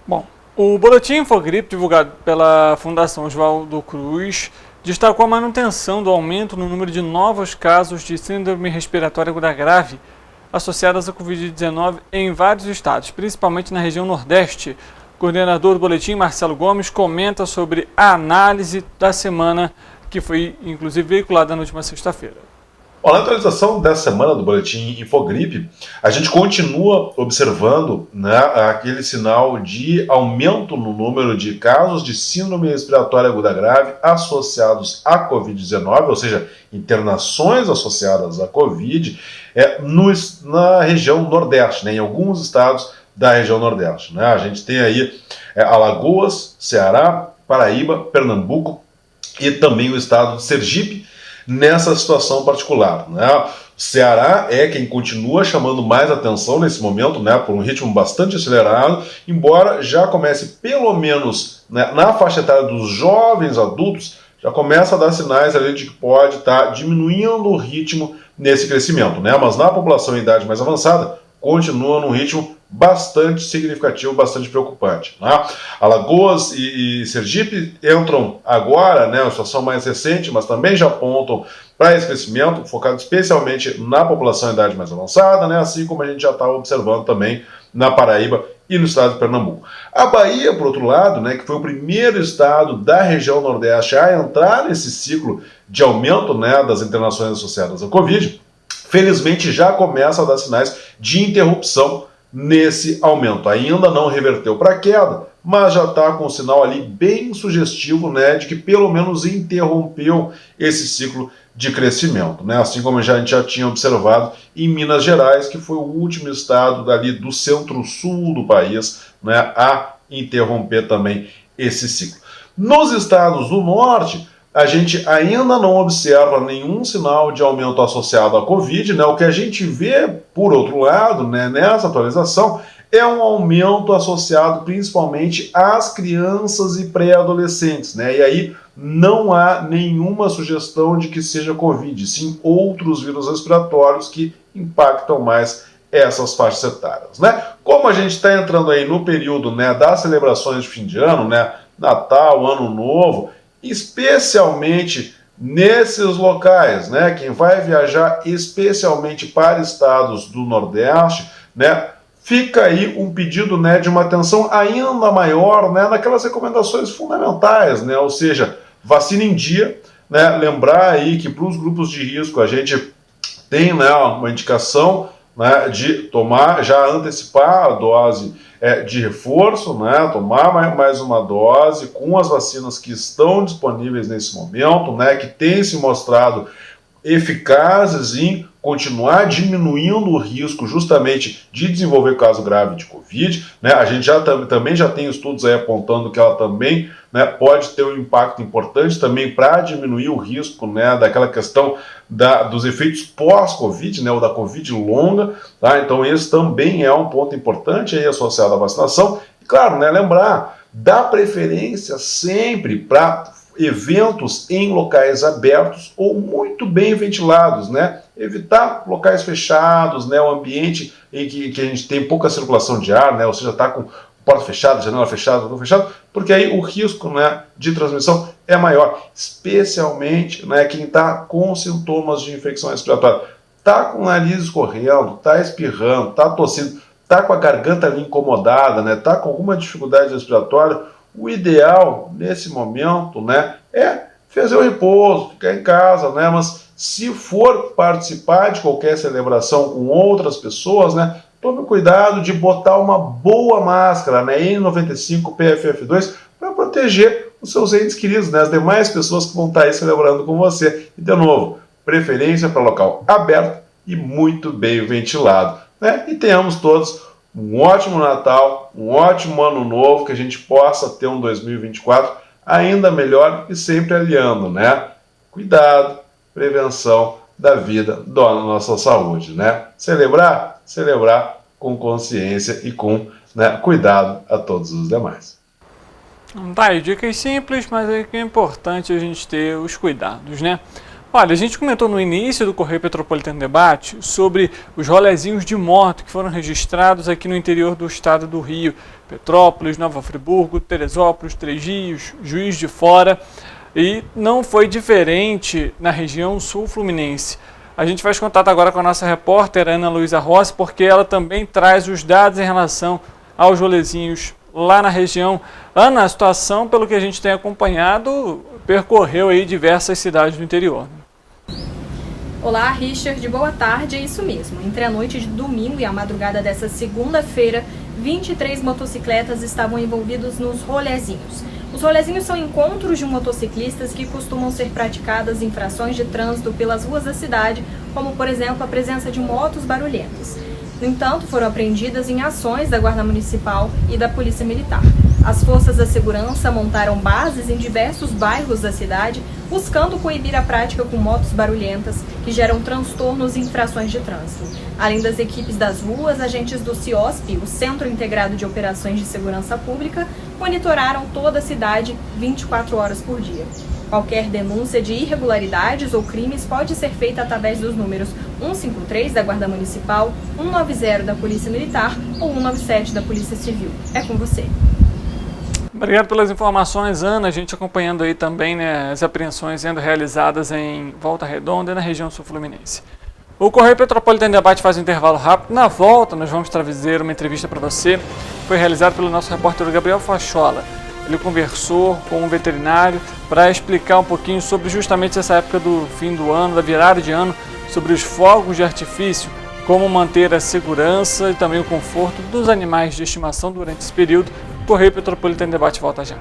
Bom, o boletim Infogripe, divulgado pela Fundação Oswaldo Cruz, destacou a manutenção do aumento no número de novos casos de síndrome respiratória aguda grave associadas à Covid-19 em vários estados, principalmente na região Nordeste. O coordenador do boletim, Marcelo Gomes, comenta sobre a análise da semana que foi, inclusive, veiculada na última sexta-feira. Bom, na atualização dessa semana do boletim Infogripe, a gente continua observando, né, aquele sinal de aumento no número de casos de síndrome respiratória aguda grave associados à Covid-19, ou seja, internações associadas à Covid, na região Nordeste, né, em alguns estados da região Nordeste. Né? A gente tem aí Alagoas, Ceará, Paraíba, Pernambuco e também o estado de Sergipe, nessa situação particular. Né? O Ceará é quem continua chamando mais atenção nesse momento, né, por um ritmo bastante acelerado, embora já comece, pelo menos, né, na faixa etária dos jovens adultos, já começa a dar sinais ali de que pode estar diminuindo o ritmo nesse crescimento. Né? Mas na população em idade mais avançada, continua num ritmo bastante significativo, bastante preocupante. Né? Alagoas e Sergipe entram agora, né, uma situação mais recente, mas também já apontam para esse crescimento, focado especialmente na população em idade mais avançada, né, assim como a gente já está observando também na Paraíba e no estado de Pernambuco. A Bahia, por outro lado, né, que foi o primeiro estado da região Nordeste a entrar nesse ciclo de aumento, né, das internações associadas à Covid, felizmente já começa a dar sinais de interrupção nesse aumento. Ainda não reverteu para queda, mas já está com um sinal ali bem sugestivo, né, de que pelo menos interrompeu esse ciclo de crescimento, né, assim como a gente já tinha observado em Minas Gerais, que foi o último estado dali do centro-sul do país, né, a interromper também esse ciclo. Nos estados do norte, a gente ainda não observa nenhum sinal de aumento associado à Covid, né? O que a gente vê, por outro lado, né, nessa atualização, é um aumento associado principalmente às crianças e pré-adolescentes, né? E aí não há nenhuma sugestão de que seja Covid, sim outros vírus respiratórios que impactam mais essas faixas etárias, né? Como a gente está entrando aí no período, né, das celebrações de fim de ano, né, Natal, Ano Novo, especialmente nesses locais, né, quem vai viajar especialmente para estados do Nordeste, né, fica aí um pedido, né, de uma atenção ainda maior, né, naquelas recomendações fundamentais, né, ou seja, vacina em dia, né, lembrar aí que para os grupos de risco a gente tem, né, uma indicação, né, de tomar, já antecipar a dose de reforço, né, tomar mais uma dose com as vacinas que estão disponíveis nesse momento, né, que têm se mostrado eficazes em continuar diminuindo o risco justamente de desenvolver caso grave de Covid, né? A gente também já tem estudos aí apontando que ela também, né, pode ter um impacto importante também para diminuir o risco, né, daquela questão dos efeitos pós-Covid, né, ou da Covid longa, tá? Então esse também é um ponto importante aí associado à vacinação. E claro, né, lembrar, dá preferência sempre para eventos em locais abertos ou muito bem ventilados, né? Evitar locais fechados, né? O ambiente em que a gente tem pouca circulação de ar, né? Ou seja, está com porta fechada, janela fechada, tudo fechado, porque aí o risco, né, de transmissão é maior, especialmente, né, quem está com sintomas de infecção respiratória, está com o nariz escorrendo, está espirrando, está tossindo, está com a garganta ali incomodada, né? Está com alguma dificuldade respiratória. O ideal, nesse momento, né, é fazer o repouso, ficar em casa, né, mas se for participar de qualquer celebração com outras pessoas, né, tome cuidado de botar uma boa máscara, né, N95 PFF2, para proteger os seus entes queridos, né, as demais pessoas que vão estar aí celebrando com você. E, de novo, preferência para local aberto e muito bem ventilado, né, e tenhamos todos um ótimo Natal, um ótimo Ano Novo, que a gente possa ter um 2024 ainda melhor e sempre aliando, né? Cuidado, prevenção da vida, da nossa saúde, né? Celebrar com consciência e com, né, cuidado a todos os demais. Tá aí, dicas simples, mas é que é importante a gente ter os cuidados, né? Olha, a gente comentou no início do Correio Petropolitano Debate sobre os rolezinhos de moto que foram registrados aqui no interior do estado do Rio. Petrópolis, Nova Friburgo, Teresópolis, Três Rios, Juiz de Fora. E não foi diferente na região sul fluminense. A gente faz contato agora com a nossa repórter Ana Luísa Rossi, porque ela também traz os dados em relação aos rolezinhos lá na região. Ana, a situação, pelo que a gente tem acompanhado, percorreu aí diversas cidades do interior. Olá, Richard, boa tarde, é isso mesmo. Entre a noite de domingo e a madrugada dessa segunda-feira, 23 motocicletas estavam envolvidos nos rolezinhos. Os rolezinhos são encontros de motociclistas que costumam ser praticadas infrações de trânsito pelas ruas da cidade, como, por exemplo, a presença de motos barulhentas. No entanto, foram apreendidas em ações da Guarda Municipal e da Polícia Militar. As forças da segurança montaram bases em diversos bairros da cidade, buscando coibir a prática com motos barulhentas que geram transtornos e infrações de trânsito. Além das equipes das ruas, agentes do CIOSP, o Centro Integrado de Operações de Segurança Pública, monitoraram toda a cidade 24 horas por dia. Qualquer denúncia de irregularidades ou crimes pode ser feita através dos números 153 da Guarda Municipal, 190 da Polícia Militar ou 197 da Polícia Civil. É com você. Obrigado pelas informações, Ana. A gente acompanhando aí também, né, as apreensões sendo realizadas em Volta Redonda e na região sul fluminense. O Correio Petropolitano Debate faz um intervalo rápido. Na volta, nós vamos trazer uma entrevista para você. Foi realizada pelo nosso repórter Gabriel Fachola. Ele conversou com um veterinário para explicar um pouquinho sobre justamente essa época do fim do ano, da virada de ano, sobre os fogos de artifício, como manter a segurança e também o conforto dos animais de estimação durante esse período. O Correio Petropolitano Debate volta já.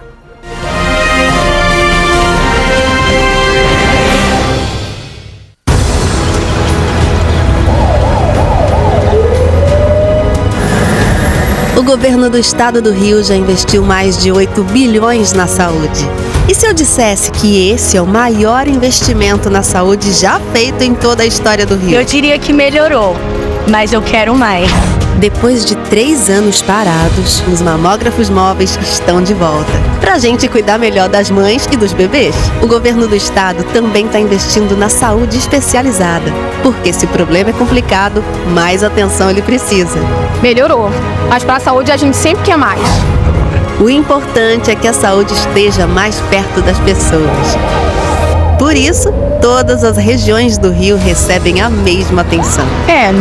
O governo do estado do Rio já investiu mais de 8 bilhões na saúde. E se eu dissesse que esse é o maior investimento na saúde já feito em toda a história do Rio? Eu diria que melhorou, mas eu quero mais. Depois de 3 anos parados, os mamógrafos móveis estão de volta. Pra gente cuidar melhor das mães e dos bebês. O governo do estado também está investindo na saúde especializada. Porque se o problema é complicado, mais atenção ele precisa. Melhorou, mas para a saúde a gente sempre quer mais. O importante é que a saúde esteja mais perto das pessoas. Por isso, todas as regiões do Rio recebem a mesma atenção.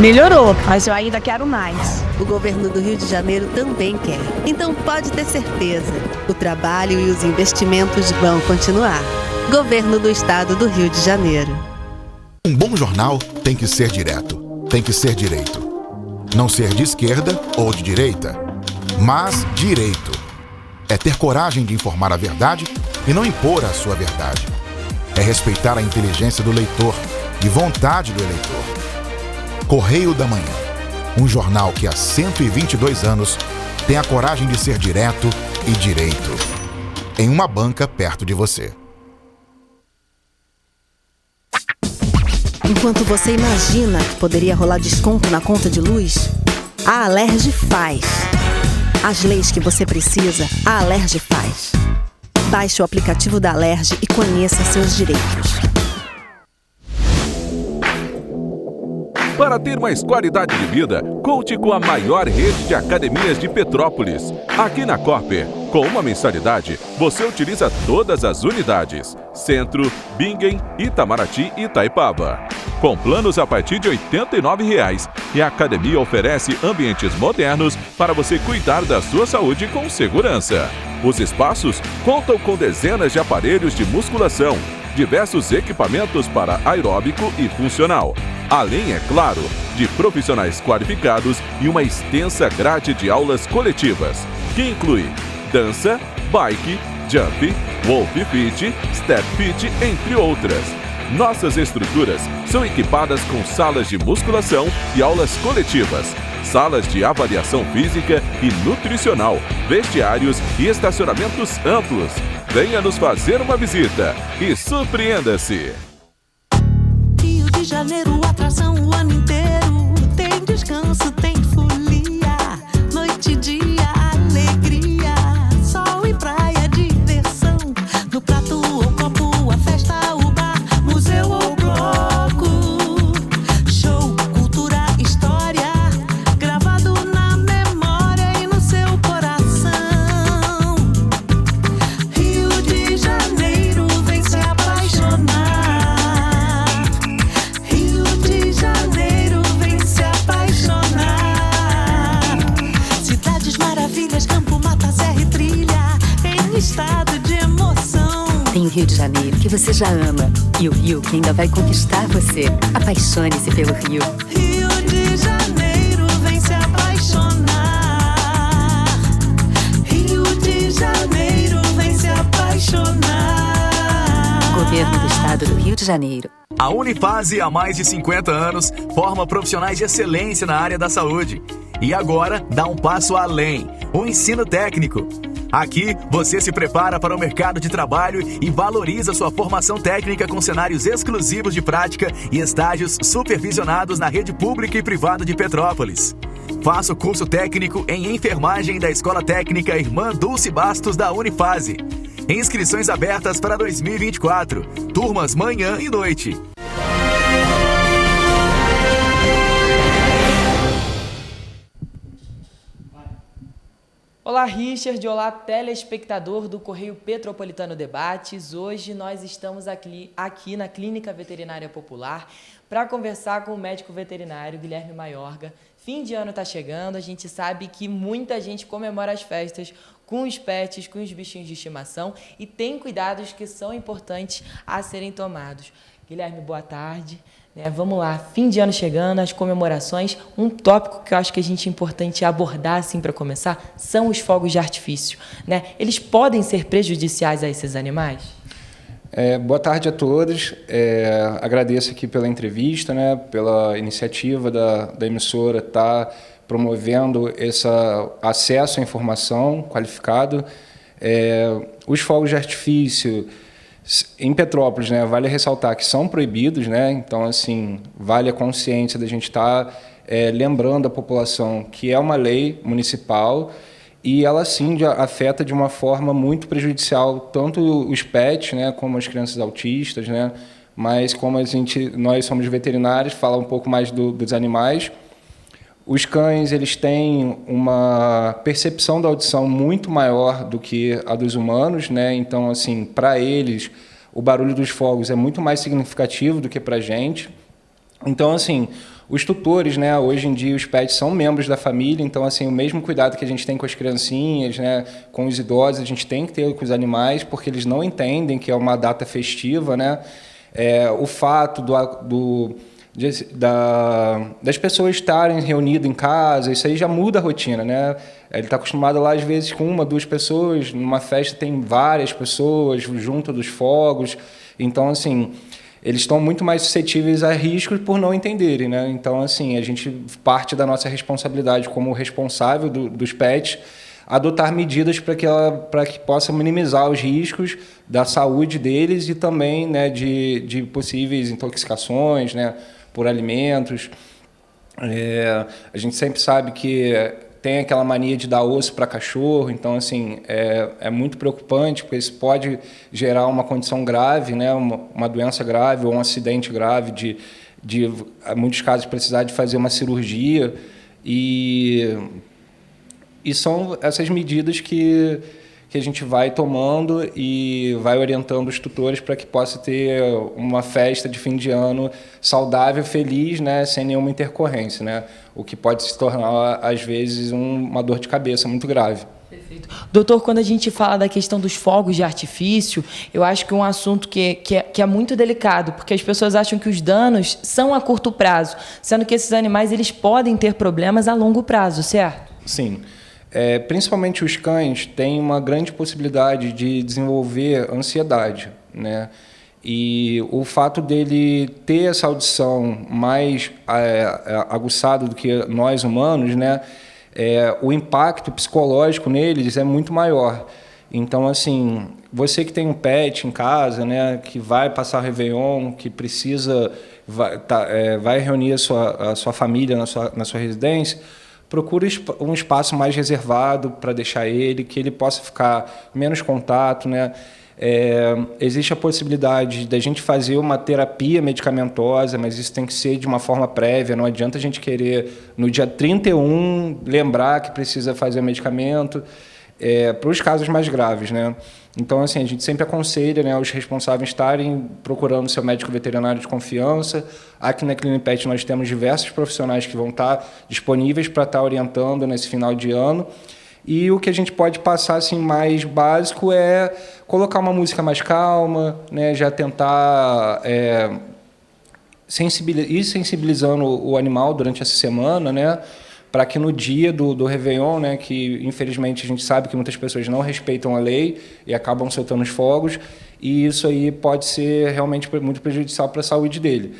Melhorou, mas eu ainda quero mais. O governo do Rio de Janeiro também quer. Então pode ter certeza, o trabalho e os investimentos vão continuar. Governo do Estado do Rio de Janeiro. Um bom jornal tem que ser direto, tem que ser direito. Não ser de esquerda ou de direita, mas direito. É ter coragem de informar a verdade e não impor a sua verdade. É respeitar a inteligência do leitor e vontade do eleitor. Correio da Manhã, um jornal que há 122 anos tem a coragem de ser direto e direito. Em uma banca perto de você. Enquanto você imagina que poderia rolar desconto na conta de luz, a Alerj faz. As leis que você precisa, a Alerj faz. Baixe o aplicativo da Alerj e conheça seus direitos. Para ter mais qualidade de vida, conte com a maior rede de academias de Petrópolis. Aqui na Cooper, com uma mensalidade, você utiliza todas as unidades: Centro, Bingen, Itamaraty e Itaipava. Com planos a partir de R$ 89,00, e a academia oferece ambientes modernos para você cuidar da sua saúde com segurança. Os espaços contam com dezenas de aparelhos de musculação, diversos equipamentos para aeróbico e funcional, além, é claro, de profissionais qualificados e uma extensa grade de aulas coletivas, que inclui dança, bike, jump, wolf fit, step fit, entre outras. Nossas estruturas são equipadas com salas de musculação e aulas coletivas, salas de avaliação física e nutricional, vestiários e estacionamentos amplos. Venha nos fazer uma visita e surpreenda-se! Rio de Janeiro, atração o ano inteiro. Tem descanso, tem folia. Noite e dia, alegria. Sol e praia, diversão. No prato ou copo, a festa, o bar, museu ou bloco. Show, cultura, história. Gravado na memória e no seu coração. Rio de Janeiro, vem se apaixonar. Rio de Janeiro, vem se apaixonar. Cidades maravilhas, campo, mata, serra e trilha, em estado de emoção. Tem o Rio de Janeiro, que você já ama, e o Rio, que ainda vai conquistar você. Apaixone-se pelo Rio. Rio de Janeiro, vem se apaixonar. Rio de Janeiro, vem se apaixonar. Governo do Estado do Rio de Janeiro. A Unifase, há mais de 50 anos, forma profissionais de excelência na área da saúde. E agora dá um passo além, o ensino técnico. Aqui, você se prepara para o mercado de trabalho e valoriza sua formação técnica com cenários exclusivos de prática e estágios supervisionados na rede pública e privada de Petrópolis. Faça o curso técnico em enfermagem da Escola Técnica Irmã Dulce Bastos da Unifase. Inscrições abertas para 2024. Turmas manhã e noite. Olá, Richard. Olá, telespectador do Correio Petropolitano Debates. Hoje nós estamos aqui na Clínica Veterinária Popular para conversar com o médico veterinário Guilherme Maiorga. Fim de ano está chegando, a gente sabe que muita gente comemora as festas com os pets, com os bichinhos de estimação e tem cuidados que são importantes a serem tomados. Guilherme, boa tarde. Vamos lá, fim de ano chegando, as comemorações. Um tópico que eu acho que a gente é importante abordar assim para começar são os fogos de artifício. Eles podem ser prejudiciais a esses animais? Boa tarde a todos. Agradeço aqui pela entrevista, pela iniciativa da emissora estar promovendo esse acesso à informação qualificado. Os fogos de artifício em Petrópolis, vale ressaltar que são proibidos, então, assim, vale a consciência da gente estar lembrando a população que é uma lei municipal e ela sim afeta de uma forma muito prejudicial tanto os pets, né, como as crianças autistas, né, mas como nós somos veterinários, fala um pouco mais dos animais. Os cães, eles têm uma percepção da audição muito maior do que a dos humanos, né? Então, assim, para eles, o barulho dos fogos é muito mais significativo do que para a gente. Então, assim, os tutores, né? Hoje em dia, os pets são membros da família, então, assim, o mesmo cuidado que a gente tem com as criancinhas, né? Com os idosos, a gente tem que ter com os animais, porque eles não entendem que é uma data festiva, né? O fato das pessoas estarem reunidas em casa, isso aí já muda a rotina, né? Ele está acostumado lá, às vezes, com 1, 2 pessoas, numa festa tem várias pessoas junto dos fogos, então, assim, eles estão muito mais suscetíveis a riscos por não entenderem, né? Então, assim, a gente parte da nossa responsabilidade como responsável dos pets, adotar medidas para que possa minimizar os riscos da saúde deles e também, né, de possíveis intoxicações, né, por alimentos. A gente sempre sabe que tem aquela mania de dar osso para cachorro, então, assim, é muito preocupante, porque isso pode gerar uma condição grave, né, uma doença grave ou um acidente grave, de em muitos casos, precisar de fazer uma cirurgia. E são essas medidas que a gente vai tomando e vai orientando os tutores para que possa ter uma festa de fim de ano saudável, feliz, né, sem nenhuma intercorrência, né, o que pode se tornar, às vezes, uma dor de cabeça muito grave. Perfeito. Doutor, quando a gente fala da questão dos fogos de artifício, eu acho que é um assunto que é muito delicado, porque as pessoas acham que os danos são a curto prazo, sendo que esses animais eles podem ter problemas a longo prazo, certo? Sim. Principalmente os cães têm uma grande possibilidade de desenvolver ansiedade, né? E o fato dele ter essa audição mais aguçada do que nós humanos, né? O impacto psicológico neles é muito maior. Então, assim, você que tem um pet em casa, né, que vai passar o Réveillon, que precisa, vai reunir a sua família na sua residência, procure um espaço mais reservado para deixar ele, que ele possa ficar menos contato, né? Existe a possibilidade da gente fazer uma terapia medicamentosa, mas isso tem que ser de uma forma prévia, não adianta a gente querer, no dia 31, lembrar que precisa fazer medicamento, para os casos mais graves, né? Então, assim, a gente sempre aconselha, né, os responsáveis estarem procurando seu médico veterinário de confiança. Aqui na Clinipet nós temos diversos profissionais que vão estar disponíveis para estar orientando nesse final de ano. E o que a gente pode passar assim, mais básico é colocar uma música mais calma, né, já tentar ir sensibilizando o animal durante essa semana, né, para que no dia do Réveillon, né, que infelizmente a gente sabe que muitas pessoas não respeitam a lei e acabam soltando os fogos, e isso aí pode ser realmente muito prejudicial para a saúde dele.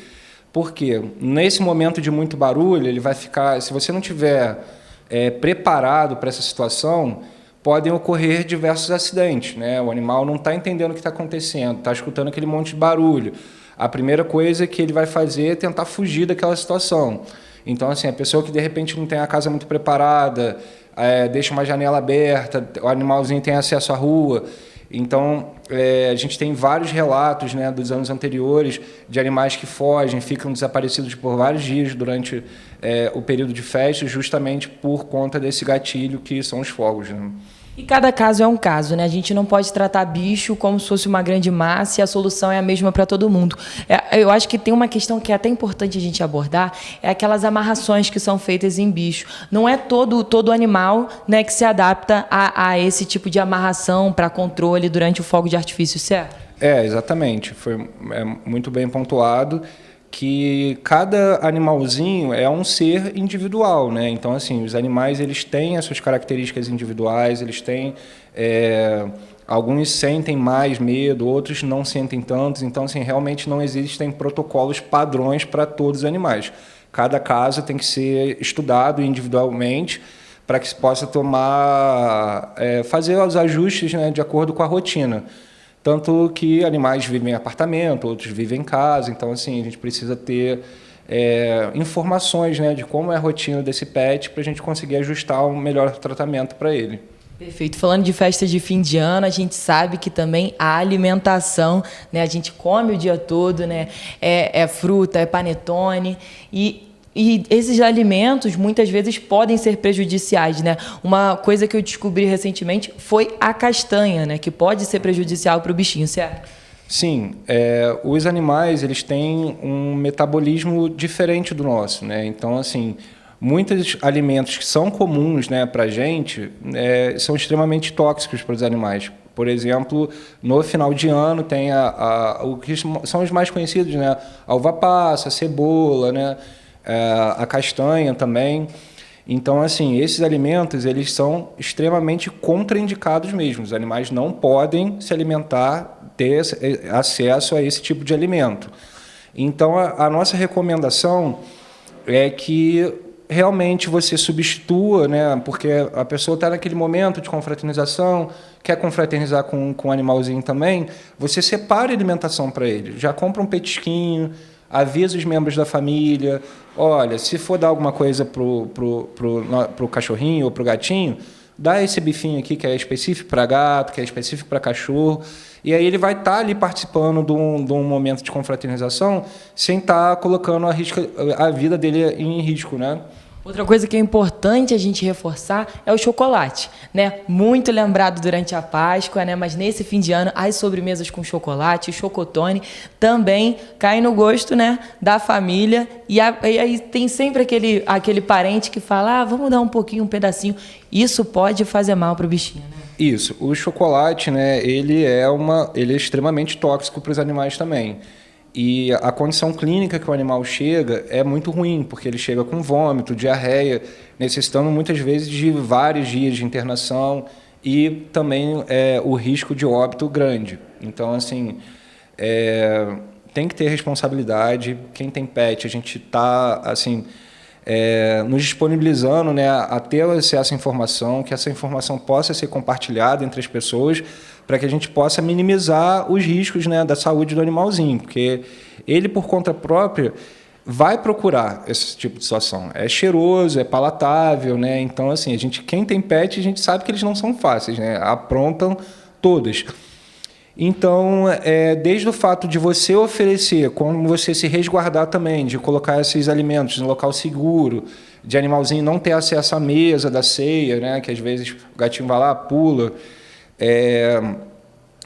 Por quê? Nesse momento de muito barulho, ele vai ficar, se você não tiver preparado para essa situação, podem ocorrer diversos acidentes, né? O animal não está entendendo o que está acontecendo, está escutando aquele monte de barulho. A primeira coisa que ele vai fazer é tentar fugir daquela situação. Então, assim, a pessoa que de repente não tem a casa muito preparada, deixa uma janela aberta, o animalzinho tem acesso à rua. Então, a gente tem vários relatos, né, dos anos anteriores de animais que fogem, ficam desaparecidos por vários dias durante o período de festa, justamente por conta desse gatilho que são os fogos, né? E cada caso é um caso, né? A gente não pode tratar bicho como se fosse uma grande massa e a solução é a mesma para todo mundo. Eu acho que tem uma questão que é até importante a gente abordar, é aquelas amarrações que são feitas em bicho. Não é todo animal, né, que se adapta a esse tipo de amarração para controle durante o fogo de artifício, certo? Exatamente. Foi muito bem pontuado que cada animalzinho é um ser individual, né? Então, assim, os animais eles têm as suas características individuais, eles têm alguns sentem mais medo, outros não sentem tantos. Então, assim, realmente não existem protocolos padrões para todos os animais. Cada caso tem que ser estudado individualmente para que se possa fazer os ajustes, né, de acordo com a rotina. Tanto que animais vivem em apartamento, outros vivem em casa, então assim, a gente precisa ter informações, né, de como é a rotina desse pet para a gente conseguir ajustar um melhor tratamento para ele. Perfeito. Falando de festa de fim de ano, a gente sabe que também a alimentação, né, a gente come o dia todo, né, é fruta, é panetone e esses alimentos muitas vezes podem ser prejudiciais, né? Uma coisa que eu descobri recentemente foi a castanha, né, que pode ser prejudicial para o bichinho, certo? Sim, os animais eles têm um metabolismo diferente do nosso, né? Então, assim, muitos alimentos que são comuns, né, para a gente são extremamente tóxicos para os animais. Por exemplo, no final de ano tem o que são os mais conhecidos, né? A uva passa, a cebola, né? A castanha também. Então, assim, esses alimentos eles são extremamente contraindicados mesmo. Os animais não podem se alimentar, ter acesso a esse tipo de alimento. Então, a nossa recomendação é que realmente você substitua, né? Porque a pessoa está naquele momento de confraternização, quer confraternizar com um animalzinho também, você separa a alimentação para ele. Já compra um petisquinho, avisa os membros da família, olha, se for dar alguma coisa pro cachorrinho ou pro gatinho, dá esse bifinho aqui que é específico para gato, que é específico para cachorro, e aí ele vai estar ali participando de um momento de confraternização sem estar colocando a vida dele em risco, né? Outra coisa que é importante a gente reforçar é o chocolate, né? Muito lembrado durante a Páscoa, né? Mas nesse fim de ano, as sobremesas com chocolate, o chocotone, também caem no gosto, né, da família. E aí tem sempre aquele parente que fala, vamos dar um pouquinho, um pedacinho. Isso pode fazer mal para o bichinho, né? Isso. O chocolate, né, ele é extremamente tóxico para os animais também. E a condição clínica que o animal chega é muito ruim, porque ele chega com vômito, diarreia, necessitando muitas vezes de vários dias de internação e também o risco de óbito grande. Então, assim, tem que ter responsabilidade. Quem tem pet, a gente está, assim, nos disponibilizando, né, a ter acesso à informação, que essa informação possa ser compartilhada entre as pessoas, para que a gente possa minimizar os riscos, né, da saúde do animalzinho, porque ele, por conta própria, vai procurar esse tipo de situação. É cheiroso, é palatável, né? Então, assim, quem tem pet, a gente sabe que eles não são fáceis, né? Aprontam todas. Então, desde o fato de você oferecer, como você se resguardar também, de colocar esses alimentos em local seguro, de animalzinho não ter acesso à mesa da ceia, né? Que às vezes o gatinho vai lá, pula.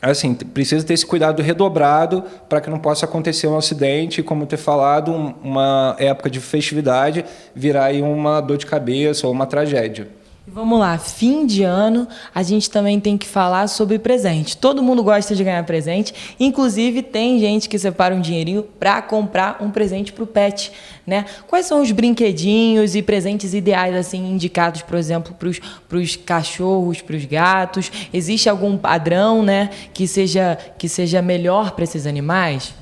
Assim, precisa ter esse cuidado redobrado para que não possa acontecer um acidente e, como ter falado, uma época de festividade virar aí uma dor de cabeça ou uma tragédia. Vamos lá, fim de ano, a gente também tem que falar sobre presente. Todo mundo gosta de ganhar presente, inclusive tem gente que separa um dinheirinho para comprar um presente para o pet, né? Quais são os brinquedinhos e presentes ideais, assim, indicados, por exemplo, para os cachorros, para os gatos? Existe algum padrão, né, que seja melhor para esses animais?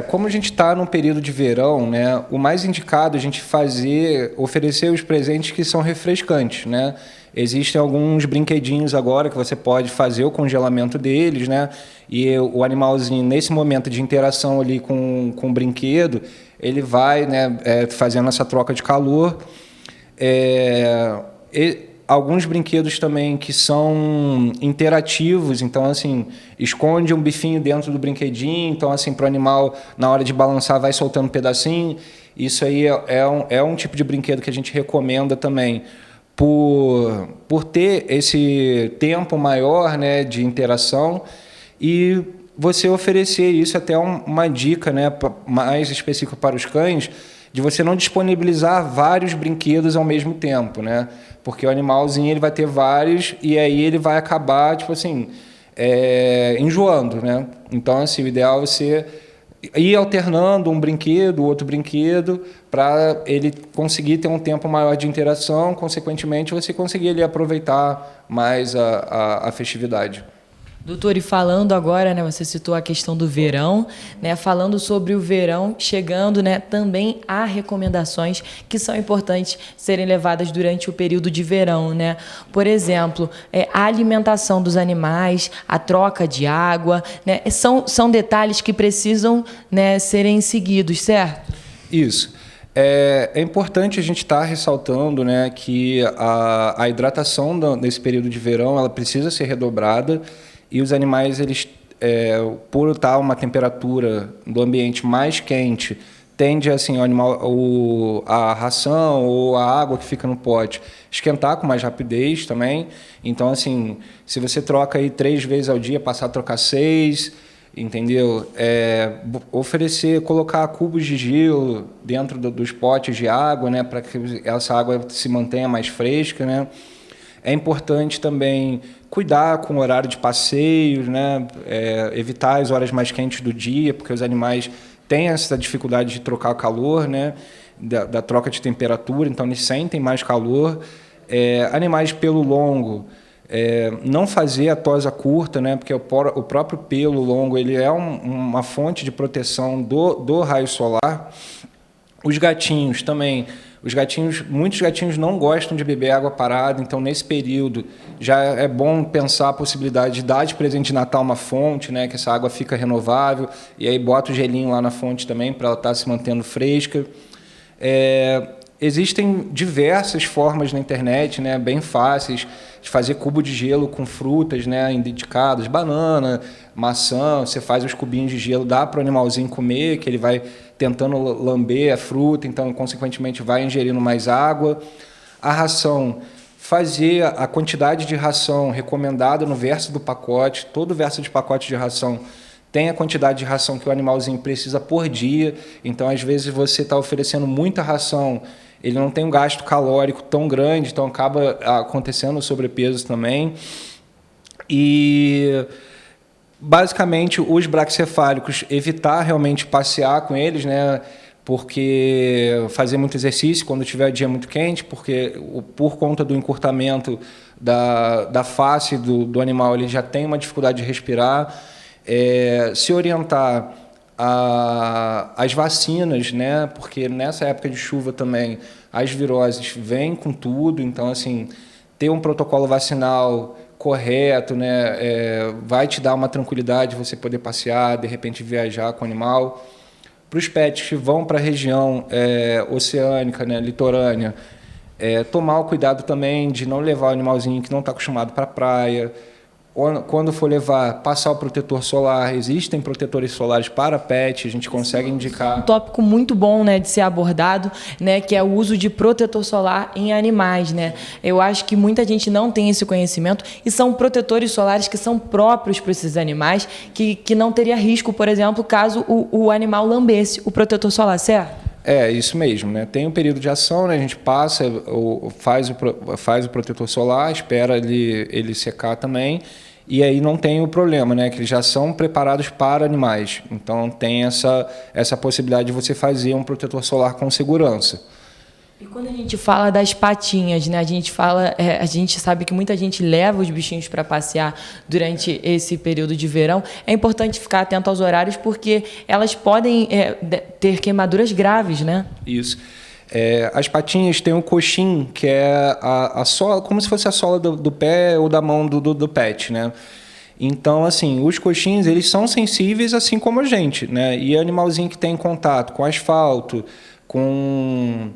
Como a gente está num período de verão, né, o mais indicado é a gente oferecer os presentes que são refrescantes, né? Existem alguns brinquedinhos agora que você pode fazer o congelamento deles, né? E o animalzinho, nesse momento de interação ali com o brinquedo, ele vai, né, fazendo essa troca de calor. Alguns brinquedos também que são interativos, então, assim, esconde um bifinho dentro do brinquedinho, então, assim, para o animal, na hora de balançar, vai soltando um pedacinho. Isso aí é um tipo de brinquedo que a gente recomenda também, por ter esse tempo maior, né, de interação, e você oferecer isso, até uma dica, né, mais específica para os cães, de você não disponibilizar vários brinquedos ao mesmo tempo, né? Porque o animalzinho ele vai ter vários e aí ele vai acabar, tipo assim, enjoando, né? Então, assim, o ideal é você ir alternando um brinquedo, outro brinquedo, para ele conseguir ter um tempo maior de interação, consequentemente você conseguir ali aproveitar mais a festividade. Doutor, e falando agora, né, você citou a questão do verão, né, falando sobre o verão, chegando, né, também há recomendações que são importantes serem levadas durante o período de verão, né? Por exemplo, a alimentação dos animais, a troca de água, né, são detalhes que precisam, né, serem seguidos, certo? Isso. É importante a gente estar ressaltando, né, que a hidratação nesse período de verão ela precisa ser redobrada e os animais, eles, por estar uma temperatura do ambiente mais quente, tende assim, a ração ou a água que fica no pote esquentar com mais rapidez também. Então, assim, se você troca aí 3 vezes ao dia, passar a trocar 6, entendeu? Colocar cubos de gelo dentro dos potes de água, né, para que essa água se mantenha mais fresca, né? É importante também cuidar com o horário de passeios, né? Evitar as horas mais quentes do dia, porque os animais têm essa dificuldade de trocar o calor, né? Da troca de temperatura, então eles sentem mais calor. Animais de pelo longo, não fazer a tosa curta, né? Porque o próprio pelo longo ele é uma fonte de proteção do raio solar. Os gatinhos também. Muitos gatinhos não gostam de beber água parada, então nesse período já é bom pensar a possibilidade de dar de presente de Natal uma fonte, né, que essa água fica renovável, e aí bota o gelinho lá na fonte também para ela estar se mantendo fresca. Existem diversas formas na internet, né, bem fáceis, de fazer cubo de gelo com frutas, né, indicadas, banana, maçã. Você faz os cubinhos de gelo, dá para o animalzinho comer, que ele vai tentando lamber a fruta, então, consequentemente, vai ingerindo mais água. A ração, fazer a quantidade de ração recomendada no verso do pacote. Todo verso de pacote de ração tem a quantidade de ração que o animalzinho precisa por dia. Então, às vezes, você está oferecendo muita ração, ele não tem um gasto calórico tão grande, então acaba acontecendo sobrepeso também. E, basicamente, os braquicefálicos, evitar realmente passear com eles, né? Porque fazer muito exercício quando tiver dia muito quente, porque por conta do encurtamento da face do animal, ele já tem uma dificuldade de respirar. Se orientar as vacinas, né? Porque nessa época de chuva também as viroses vêm com tudo, então assim, ter um protocolo vacinal correto, né? Vai te dar uma tranquilidade você poder passear, de repente viajar com o animal. Para os pets que vão para a região oceânica, né, litorânea, tomar o cuidado também de não levar o animalzinho que não está acostumado para a praia. Quando for levar, passar o protetor solar. Existem protetores solares para pet, a gente consegue indicar. Um tópico muito bom, né, de ser abordado, né, que é o uso de protetor solar em animais, né? Eu acho que muita gente não tem esse conhecimento e são protetores solares que são próprios para esses animais, que não teria risco, por exemplo, caso o animal lambesse o protetor solar, certo? Isso mesmo, né? Tem um período de ação, né? A gente passa, faz o protetor solar, espera ele secar também, e aí não tem o problema, né? Que eles já são preparados para animais. Então tem essa possibilidade de você fazer um protetor solar com segurança. E quando a gente fala das patinhas, né? A gente sabe que muita gente leva os bichinhos para passear durante esse período de verão. É importante ficar atento aos horários porque elas podem ter queimaduras graves, né? Isso. As patinhas têm um coxim, que é a sola, como se fosse a sola do pé ou da mão do pet, né? Então, assim, os coxins, eles são sensíveis assim como a gente, né? E animalzinho que tem contato com asfalto, com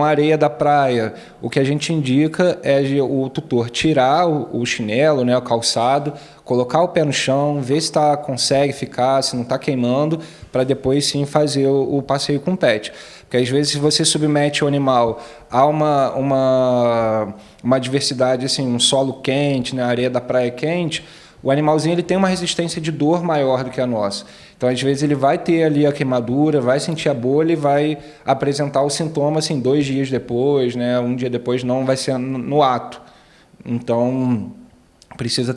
a areia da praia, o que a gente indica é o tutor tirar o chinelo, né, o calçado, colocar o pé no chão, ver se consegue ficar, se não está queimando, para depois sim fazer o passeio com o pet. Porque às vezes se você submete o animal a uma adversidade, assim, um solo quente, né, a areia da praia quente, o animalzinho ele tem uma resistência de dor maior do que a nossa. Então, às vezes, ele vai ter ali a queimadura, vai sentir a bolha e vai apresentar o sintoma assim, 2 dias depois, né? 1 dia depois, não vai ser no ato. Então, precisa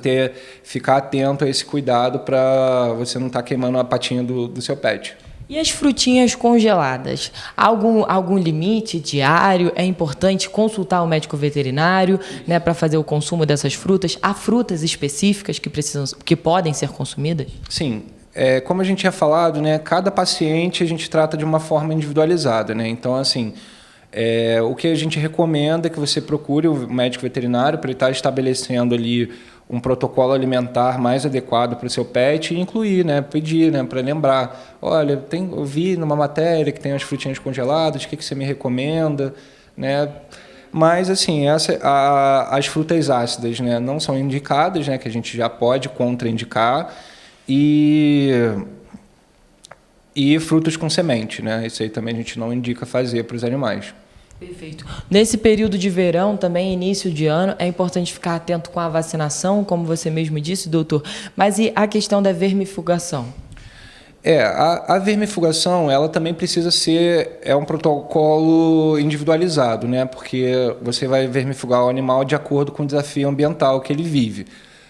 ficar atento a esse cuidado para você não estar queimando a patinha do seu pet. E as frutinhas congeladas? Algum limite diário? É importante consultar o médico veterinário, né, para fazer o consumo dessas frutas? Há frutas específicas que podem ser consumidas? Sim. Como a gente tinha falado, né, cada paciente a gente trata de uma forma individualizada, né? Então, assim, O que a gente recomenda é que você procure o médico veterinário para ele estar estabelecendo ali um protocolo alimentar mais adequado para o seu pet e incluir, né, pedir, né, para lembrar, olha, eu vi numa matéria que tem as frutinhas congeladas, o que você me recomenda, né? Mas assim, as frutas ácidas, né, não são indicadas, né, que a gente já pode contraindicar, e frutos com semente, né? Isso aí também a gente não indica fazer para os animais. Perfeito. Nesse período de verão, também início de ano, é importante ficar atento com a vacinação, como você mesmo disse, doutor. Mas e a questão da vermifugação? A vermifugação, ela também precisa ser um protocolo individualizado, né? Porque você vai vermifugar o animal de acordo com o desafio ambiental que ele vive.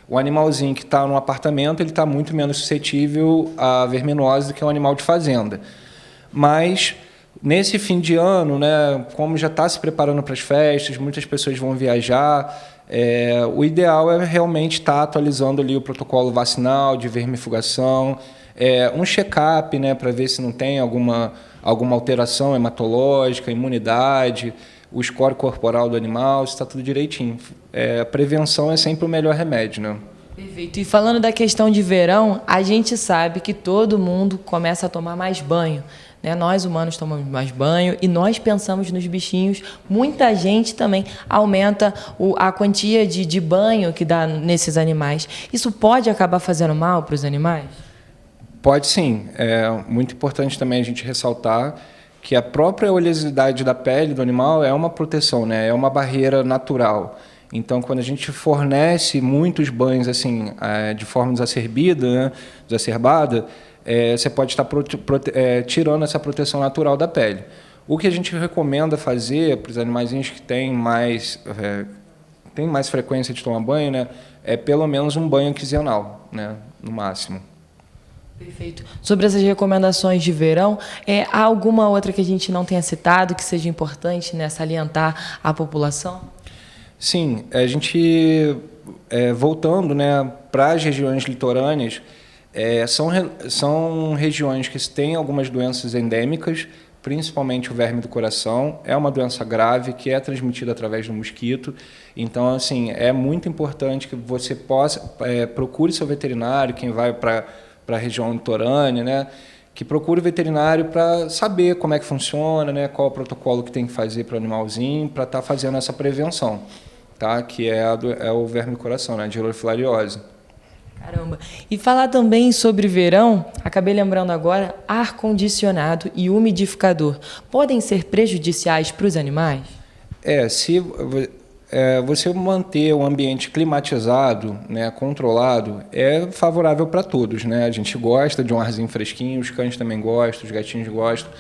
O animalzinho que está num apartamento, ele está muito menos suscetível à verminose do que um animal de fazenda. Mas nesse fim de ano, né, como já está se preparando para as festas, muitas pessoas vão viajar, o ideal é realmente estar atualizando ali o protocolo vacinal, de vermifugação, um check-up, né, para ver se não tem alguma alteração hematológica, imunidade, o score corporal do animal, se está tudo direitinho. A prevenção é sempre o melhor remédio, né? Perfeito. E falando da questão de verão, a gente sabe que todo mundo começa a tomar mais banho, né? Nós humanos tomamos mais banho e nós pensamos nos bichinhos. Muita gente também aumenta a quantia de banho que dá nesses animais. Isso pode acabar fazendo mal para os animais? Pode sim. É muito importante também a gente ressaltar que a própria oleosidade da pele do animal é uma proteção, né? É uma barreira natural. Então, quando a gente fornece muitos banhos assim, de forma exacerbada, você pode estar tirando essa proteção natural da pele. O que a gente recomenda fazer para os animaizinhos que têm mais frequência de tomar banho, né, é pelo menos um banho quinzenal, né, no máximo. Perfeito. Sobre essas recomendações de verão, há alguma outra que a gente não tenha citado que seja importante, né, salientar à população? Sim, a gente, voltando, né, para as regiões litorâneas, são regiões que têm algumas doenças endêmicas, principalmente o verme do coração. É uma doença grave que é transmitida através do mosquito. Então, assim, é muito importante que você procure seu veterinário, quem vai para a região litorânea, né, que procure o veterinário para saber como é que funciona, né, qual é o protocolo que tem que fazer para o animalzinho, para estar fazendo essa prevenção, tá? Que é o verme do coração, né, de filariose. Caramba. E falar também sobre verão, acabei lembrando agora, ar-condicionado e umidificador podem ser prejudiciais para os animais? Se você manter o ambiente climatizado, né, controlado, é favorável para todos, né? A gente gosta de um arzinho fresquinho, os cães também gostam, os gatinhos gostam.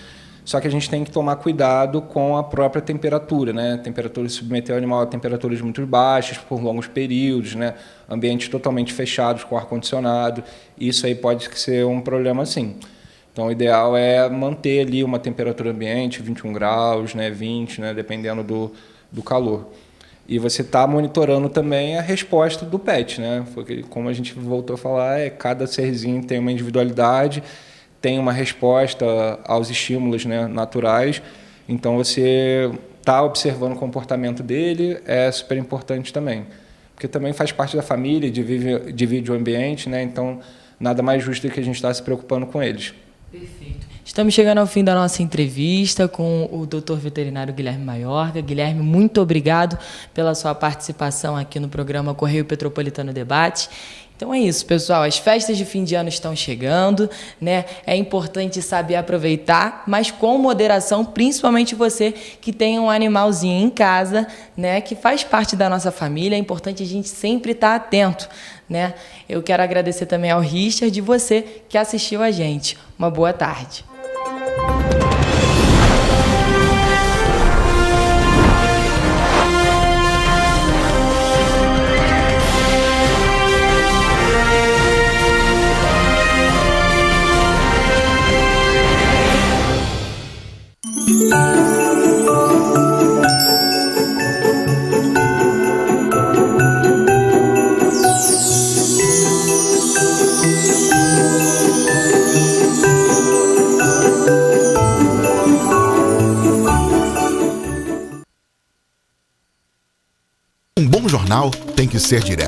Só que a gente tem que tomar cuidado com a própria temperatura, né? Submeter o animal a temperaturas muito baixas por longos períodos, né? Ambientes totalmente fechados com ar-condicionado. Isso aí pode ser um problema, sim. Então, o ideal é manter ali uma temperatura ambiente, 21 graus, né? 20, né? Dependendo do calor. E você está monitorando também a resposta do pet, né? Porque, como a gente voltou a falar, cada serzinho tem uma individualidade, tem uma resposta aos estímulos, né, naturais. Então, você está observando o comportamento dele, é super importante também. Porque também faz parte da família, divide o ambiente, né? Então, nada mais justo do que a gente estar se preocupando com eles. Perfeito. Estamos chegando ao fim da nossa entrevista com o Dr. Veterinário Guilherme Maiorga. Guilherme, muito obrigado pela sua participação aqui no programa Correio Petropolitano Debate. Então é isso, pessoal. As festas de fim de ano estão chegando, né? É importante saber aproveitar, mas com moderação, principalmente você que tem um animalzinho em casa, né? Que faz parte da nossa família. É importante a gente sempre estar atento, né? Eu quero agradecer também ao Richard e você que assistiu a gente. Uma boa tarde. tem que ser direto.